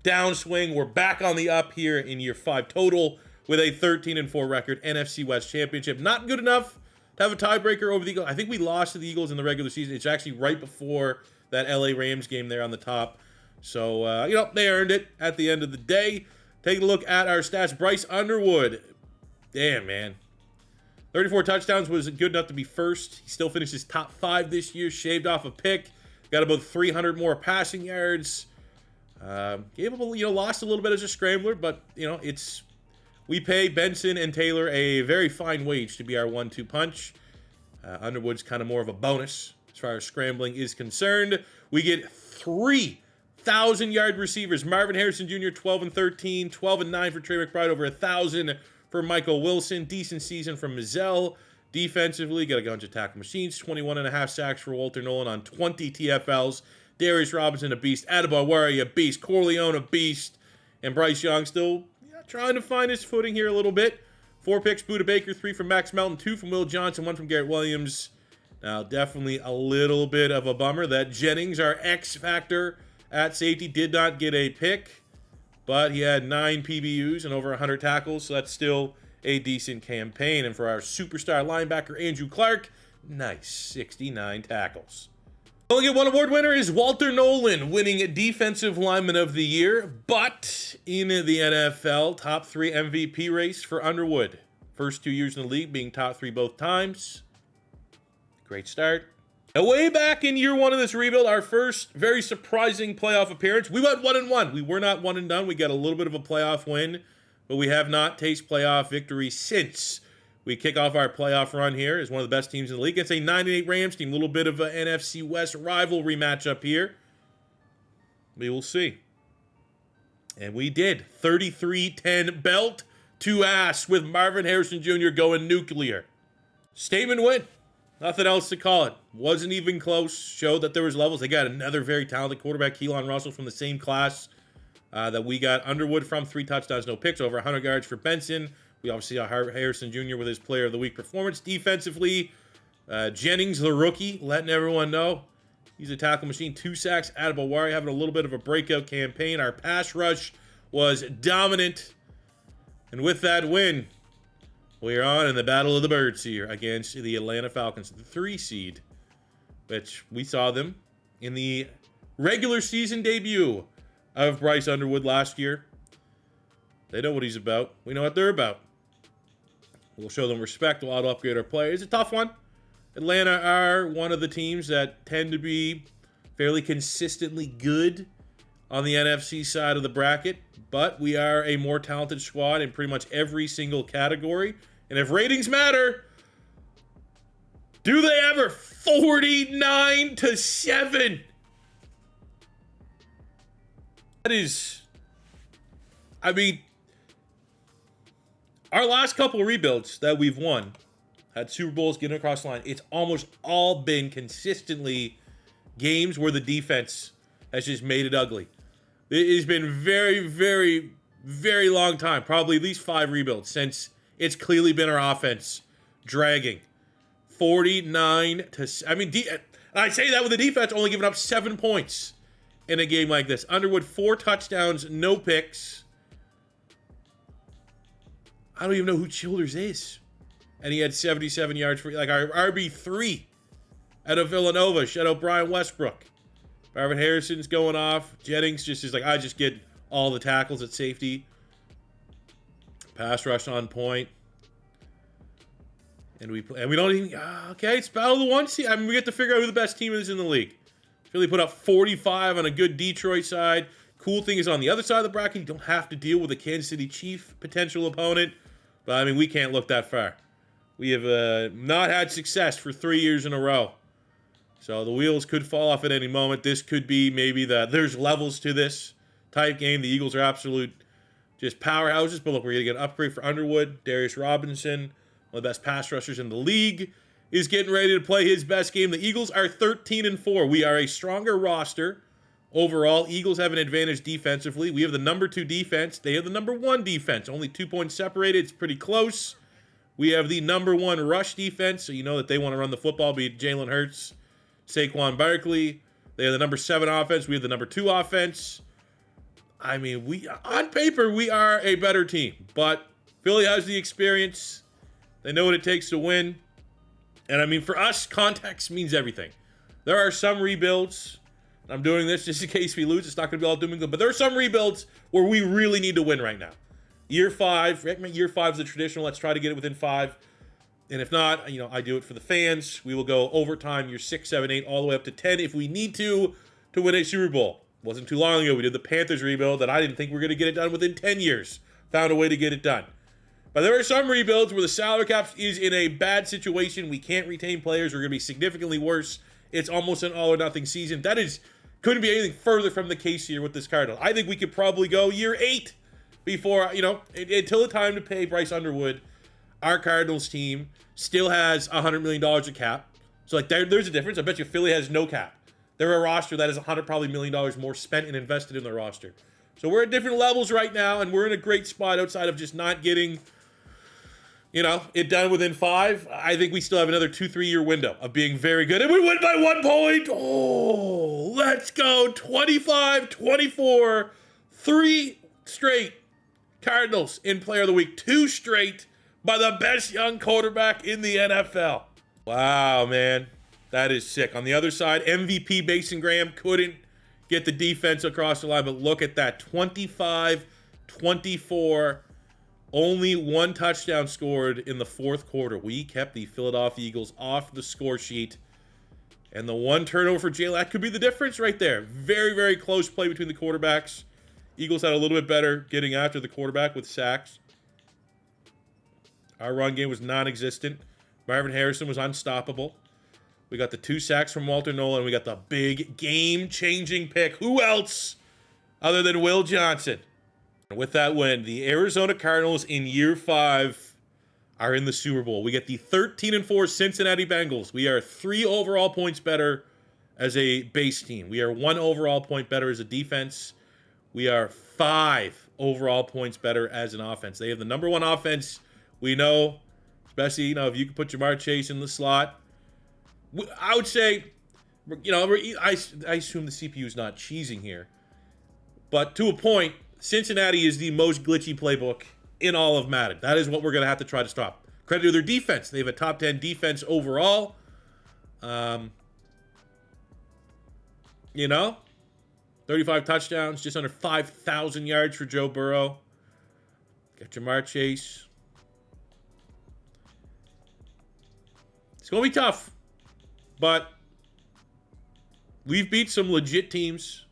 downswing. We're back on the up here in year 5 total with a 13-4 record, NFC West championship. Not good enough to have a tiebreaker over the Eagles. I think we lost to the Eagles in the regular season. It's actually right before that LA Rams game there on the top. So, they earned it at the end of the day. Take a look at our stats. Bryce Underwood. Damn, man. 34 touchdowns was good enough to be first. He still finishes top 5 this year. Shaved off a pick. Got about 300 more passing yards. Gave up lost a little bit as a scrambler, but, we pay Benson and Taylor a very fine wage to be our 1-2 punch. Underwood's kind of more of a bonus as far as scrambling is concerned. We get 3,000-yard receivers. Marvin Harrison Jr., 12-13, 12-9 for Trey McBride, over 1,000 for Michael Wilson. Decent season from Mizell. Defensively, got a bunch of tackle machines. 21.5 sacks for Walter Nolen on 20 TFLs. Darius Robinson, a beast. Adebawari, a beast. Corleone, a beast. And Bryce Young still trying to find his footing here a little bit. 4 picks, Buda Baker. 3 from Max Melton. 2 from Will Johnson. 1 from Garrett Williams. Now, definitely a little bit of a bummer that Jennings, our X Factor at safety, did not get a pick. But he had 9 PBUs and over 100 tackles, so that's still a decent campaign. And for our superstar linebacker, Andrew Clark, nice 69 tackles. Only get 1 award winner is Walter Nolen, winning Defensive Lineman of the Year. But in the NFL, top 3 MVP race for Underwood. First 2 years in the league, being top 3 both times. Great start. Now, way back in year 1 of this rebuild, our first very surprising playoff appearance, we went 1-1. We were not 1 and done. We got a little bit of a playoff win, but we have not tasted playoff victory since. We kick off our playoff run here as one of the best teams in the league. It's a 9-8 Rams team. A little bit of an NFC West rivalry matchup here. We will see. And we did. 33-10 belt to ass with Marvin Harrison Jr. going nuclear. Statement win. Nothing else to call it. Wasn't even close. Showed that there was levels. They got another very talented quarterback, Keelan Russell, from the same class that we got Underwood from. 3 touchdowns, no picks, over 100 yards for Benson. We obviously got Harrison Jr. with his Player of the Week performance. Defensively, Jennings, the rookie, letting everyone know he's a tackle machine. 2 sacks. Adebawari having a little bit of a breakout campaign. Our pass rush was dominant. And with that win, we are on in the Battle of the Birds here against the Atlanta Falcons, the 3 seed, which we saw them in the regular season debut of Bryce Underwood last year. They know what he's about. We know what they're about. We'll show them respect. We'll upgrade our players. It's a tough one. Atlanta are one of the teams that tend to be fairly consistently good on the NFC side of the bracket, but we are a more talented squad in pretty much every single category. And if ratings matter, do they ever? 49-7. That is, our last couple of rebuilds that we've won had Super Bowls getting across the line. It's almost all been consistently games where the defense has just made it ugly. It has been very, very, very long time, probably at least 5 rebuilds since it's clearly been our offense dragging. 49 to, I say that with the defense only giving up 7 points in a game like this. Underwood, 4 touchdowns, no picks. I don't even know who Childers is. And he had 77 yards for, like, our RB3 out of Villanova. Shout out Brian Westbrook. Marvin Harrison's going off. Jennings just is like, I just get all the tackles at safety. Pass rush on point. And we don't even, okay, it's battle of the one seed. I mean, we get to figure out who the best team is in the league. Philly put up 45 on a good Detroit side. Cool thing is on the other side of the bracket, you don't have to deal with a Kansas City Chief potential opponent. But, I mean, we can't look that far. We have not had success for 3 years in a row. So the wheels could fall off at any moment. This could be maybe there's levels to this type game. The Eagles are absolute just powerhouses. But look, we're going to get an upgrade for Underwood. Darius Robinson, one of the best pass rushers in the league, is getting ready to play his best game. The Eagles are 13-4. We are a stronger roster overall. Eagles have an advantage defensively. We have the number 2 defense. They have the number 1 defense. Only 2 points separated. It's pretty close. We have the number 1 rush defense, so you know that they want to run the football, be it Jalen Hurts, Saquon Barkley. They have the number 7 offense. We have the number 2 offense. I mean, on paper, we are a better team. But Philly has the experience. They know what it takes to win. And, I mean, for us, context means everything. There are some rebuilds. I'm doing this just in case we lose. It's not going to be all doom and gloom. But there are some rebuilds where we really need to win right now. Year 5 is the traditional. Let's try to get it within 5. And if not, you know, I do it for the fans. We will go overtime, year 6, 7, 8, all the way up to 10 if we need to win a Super Bowl. It wasn't too long ago. We did the Panthers rebuild that I didn't think we were going to get it done within 10 years. Found a way to get it done. But there are some rebuilds where the salary cap is in a bad situation. We can't retain players. We're going to be significantly worse. It's almost an all-or-nothing season. Couldn't be anything further from the case here with this Cardinals. I think we could probably go year 8 before, you know, until the time to pay Bryce Underwood. Our Cardinals team still has $100 million of cap. So, like, there's a difference. I bet you Philly has no cap. They're a roster that has $100 million more spent and invested in their roster. So we're at different levels right now, and we're in a great spot outside of just not getting, you know, it done within 5. I think we still have another 2-3 year window of being very good. And we win by 1 point. Oh, let's go. 25-24. 3 straight Cardinals in Player of the Week. 2 straight by the best young quarterback in the NFL. Wow, man. That is sick. On the other side, MVP Mason Graham couldn't get the defense across the line, but look at that. 25-24. Only 1 touchdown scored in the 4th quarter. We kept the Philadelphia Eagles off the score sheet. And the 1 turnover for Jalen, that could be the difference right there. Very, very close play between the quarterbacks. Eagles had a little bit better getting after the quarterback with sacks. Our run game was non-existent. Marvin Harrison was unstoppable. We got the 2 sacks from Walter Nolen. We got the big game-changing pick. Who else other than Will Johnson? With that win, the Arizona Cardinals in year 5 are in the Super Bowl. We get the 13-4 Cincinnati Bengals. We are 3 overall points better as a base team. We are 1 overall point better as a defense. We are 5 overall points better as an offense. They have the number 1 offense. We know, especially, you know, if you can put Jamar Chase in the slot. I would say, you know, I assume the CPU is not cheesing here. But to a point, Cincinnati is the most glitchy playbook in all of Madden. That is what we're going to have to try to stop. Credit to their defense. They have a top 10 defense overall. You know, 35 touchdowns, just under 5,000 yards for Joe Burrow. Got Jamar Chase. It's going to be tough. But we've beat some legit teams.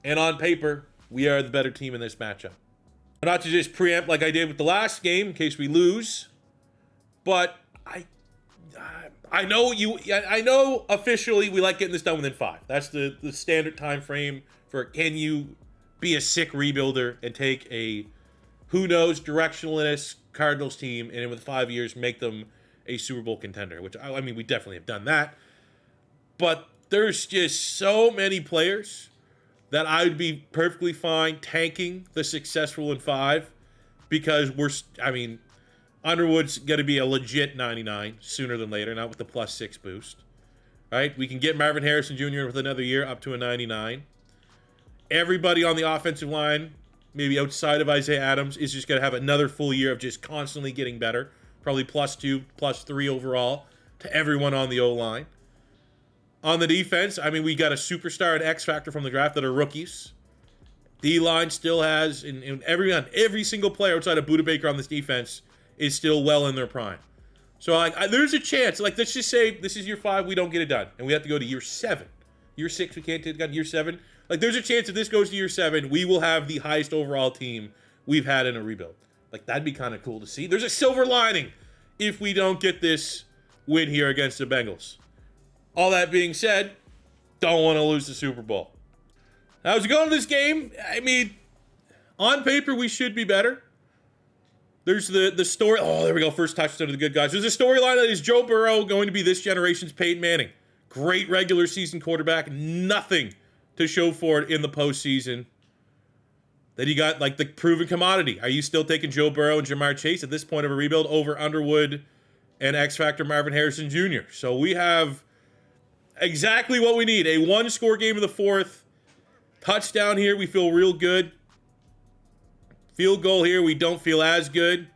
And on paper, we are the better team in this matchup. Not to just preempt like I did with the last game in case we lose. But I know officially we like getting this done within 5. That's the standard time frame for can you be a sick rebuilder and take a who knows directionalist Cardinals team and with 5 years make them a Super Bowl contender, which I mean we definitely have done that. But there's just so many players that I would be perfectly fine tanking the successful in 5 because Underwood's going to be a legit 99 sooner than later, not with the +6 boost. Right? We can get Marvin Harrison Jr. with another year up to a 99. Everybody on the offensive line maybe outside of Isaiah Adams, is just going to have another full year of just constantly getting better. Probably +2, +3 overall to everyone on the O-line. On the defense, I mean, we got a superstar and X factor from the draft that are rookies. D-line still has, and every single player outside of Budda Baker on this defense is still well in their prime. So there's a chance. Like, let's just say this is year 5, we don't get it done, and we have to go to year 7. Year 6, we can't get it done. Year 7, like, there's a chance if this goes to year 7, we will have the highest overall team we've had in a rebuild. Like, that'd be kind of cool to see. There's a silver lining if we don't get this win here against the Bengals. All that being said, don't want to lose the Super Bowl. Now, as we go into this game, I mean, on paper, we should be better. There's the story. Oh, there we go. First touchdown to the good guys. There's a storyline that is Joe Burrow going to be this generation's Peyton Manning. Great regular season quarterback. Nothing to show for it in the postseason. Then you got, like, the proven commodity. Are you still taking Joe Burrow and Jamar Chase at this point of a rebuild over Underwood and X Factor Marvin Harrison Jr.? So we have exactly what we need. A one-score game in the 4th. Touchdown here, we feel real good. Field goal here, we don't feel as good.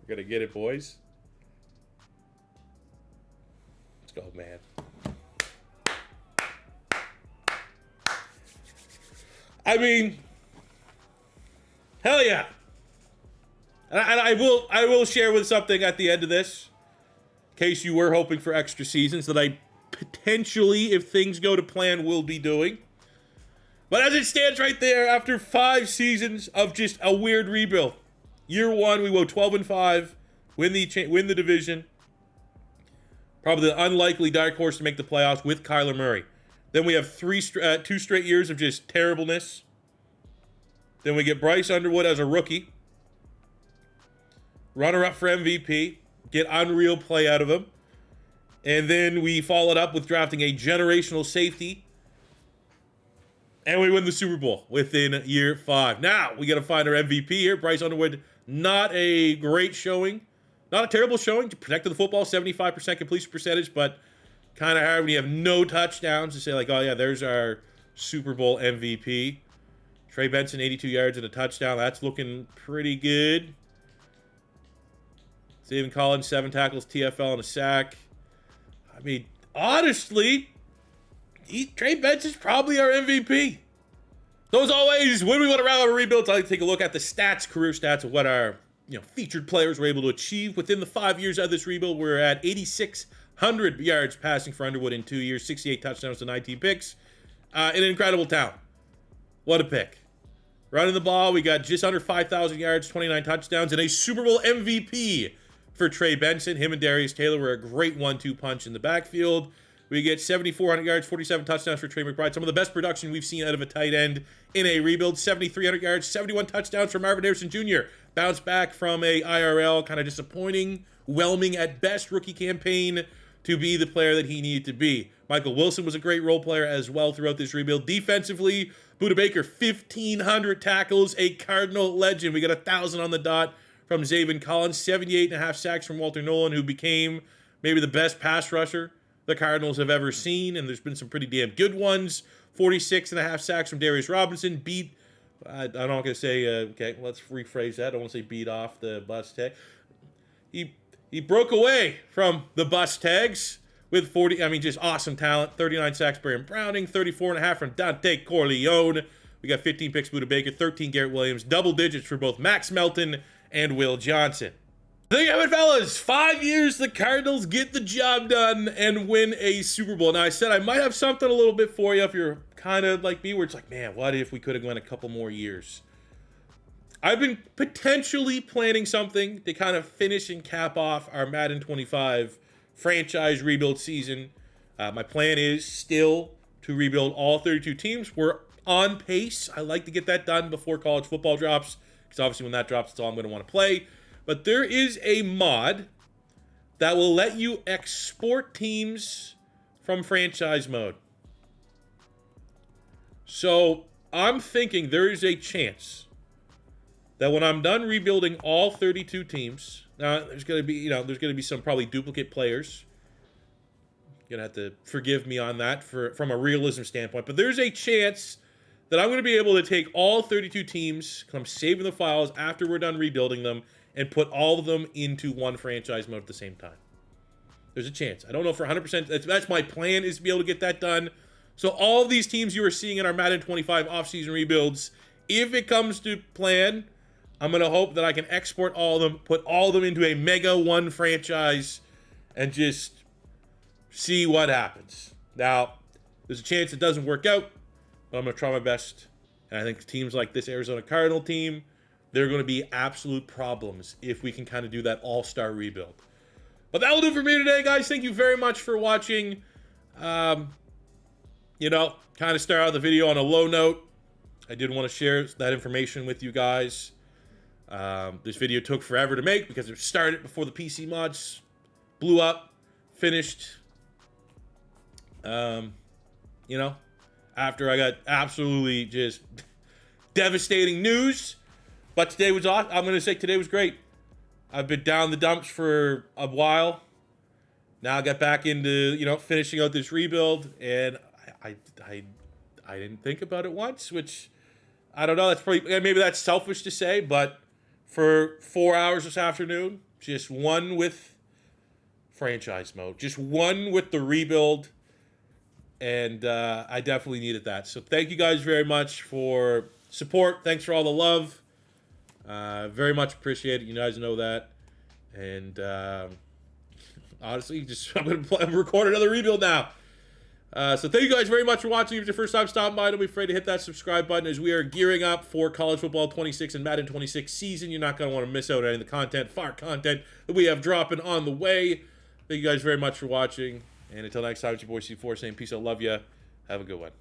We're going to get it, boys. Let's go, man. I mean, hell yeah. And I will share with something at the end of this, in case you were hoping for extra seasons, that I potentially, if things go to plan, will be doing. But as it stands right there, after 5 seasons of just a weird rebuild, year 1 we go 12-5, win the division. Probably the unlikely dark horse to make the playoffs with Kyler Murray. Then we have 2 straight years of just terribleness. Then we get Bryce Underwood as a rookie, runner-up for MVP, get unreal play out of him. And then we follow it up with drafting a generational safety. And we win the Super Bowl within year 5. Now, we got to find our MVP here. Bryce Underwood, not a great showing. Not a terrible showing. Protected the football, 75% completion percentage, but kind of hard when you have no touchdowns to say, like, oh, yeah, there's our Super Bowl MVP. Trey Benson, 82 yards and a touchdown. That's looking pretty good. Zaven Collins, 7 tackles, TFL, and a sack. I mean, honestly, Trey Benson's probably our MVP. So as always, when we want to round out a rebuild, I like to take a look at the stats, career stats of what our featured players were able to achieve within the 5 years of this rebuild. We're at 8,600 yards passing for Underwood in 2 years, 68 touchdowns to 19 picks. An incredible talent. What a pick. Running the ball, we got just under 5,000 yards, 29 touchdowns, and a Super Bowl MVP for Trey Benson. Him and Darius Taylor were a great 1-2 punch in the backfield. We get 7,400 yards, 47 touchdowns for Trey McBride. Some of the best production we've seen out of a tight end in a rebuild. 7,300 yards, 71 touchdowns for Marvin Harrison Jr. Bounced back from a IRL, kind of disappointing, whelming at best rookie campaign to be the player that he needed to be. Michael Wilson was a great role player as well throughout this rebuild. Defensively, Budda Baker, 1,500 tackles, a Cardinal legend. We got 1,000 on the dot from Zaven Collins, 78.5 sacks from Walter Nolen, who became maybe the best pass rusher the Cardinals have ever seen, and there's been some pretty damn good ones. 46.5 sacks from Darius Robinson. I'm not going to say, okay, let's rephrase that. I don't want to say beat off the bus tag. He broke away from the bus tags with just awesome talent. 39 sacks, Brian Browning. 34.5 from Dante Corleone. We got 15 picks, Budda Baker. 13, Garrett Williams. Double digits for both Max Melton and Will Johnson. There you have it, fellas. 5 years, the Cardinals get the job done and win a Super Bowl. Now, I said I might have something a little bit for you if you're kind of like me, where it's like, man, what if we could have went a couple more years? I've been potentially planning something to kind of finish and cap off our Madden 25 franchise rebuild season. My plan is still to rebuild all 32 teams. We're on pace. I like to get that done before college football drops, because obviously when that drops, it's all I'm going to want to play. But there is a mod that will let you export teams from franchise mode. So I'm thinking there is a chance that when I'm done rebuilding all 32 teams, now there's going to be some probably duplicate players. You're going to have to forgive me on that from a realism standpoint. But there's a chance that I'm going to be able to take all 32 teams, because I'm saving the files after we're done rebuilding them, and put all of them into one franchise mode at the same time. There's a chance. I don't know for 100%. That's my plan, is to be able to get that done. So all of these teams you are seeing in our Madden 25 offseason rebuilds, if it comes to plan, I'm going to hope that I can export all of them, put all of them into a Mega 1 franchise, and just see what happens. Now, there's a chance it doesn't work out, but I'm going to try my best. And I think teams like this Arizona Cardinal team, they're going to be absolute problems if we can kind of do that all-star rebuild. But that will do for me today, guys. Thank you very much for watching. You know, kind of start out the video on a low note. I did want to share that information with you guys. This video took forever to make because it started before the PC mods blew up, finished. You know, after I got absolutely just devastating news. But today was awesome. I'm going to say today was great. I've been down the dumps for a while. Now I got back into, you know, finishing out this rebuild, and I didn't think about it once, which I don't know. That's probably, maybe that's selfish to say, but for 4 hours this afternoon, just one with franchise mode, just one with the rebuild, and I definitely needed that. So thank you guys very much for support. Thanks for all the love. Very much appreciate it. You guys know that. And honestly, I'm recording another rebuild now. So thank you guys very much for watching. If it's your first time stopping by, don't be afraid to hit that subscribe button as we are gearing up for College Football 26 and Madden 26 season. You're not going to want to miss out on any of the fire content that we have dropping on the way. Thank you guys very much for watching. And until next time, it's your boy C4 saying peace. I love you. Have a good one.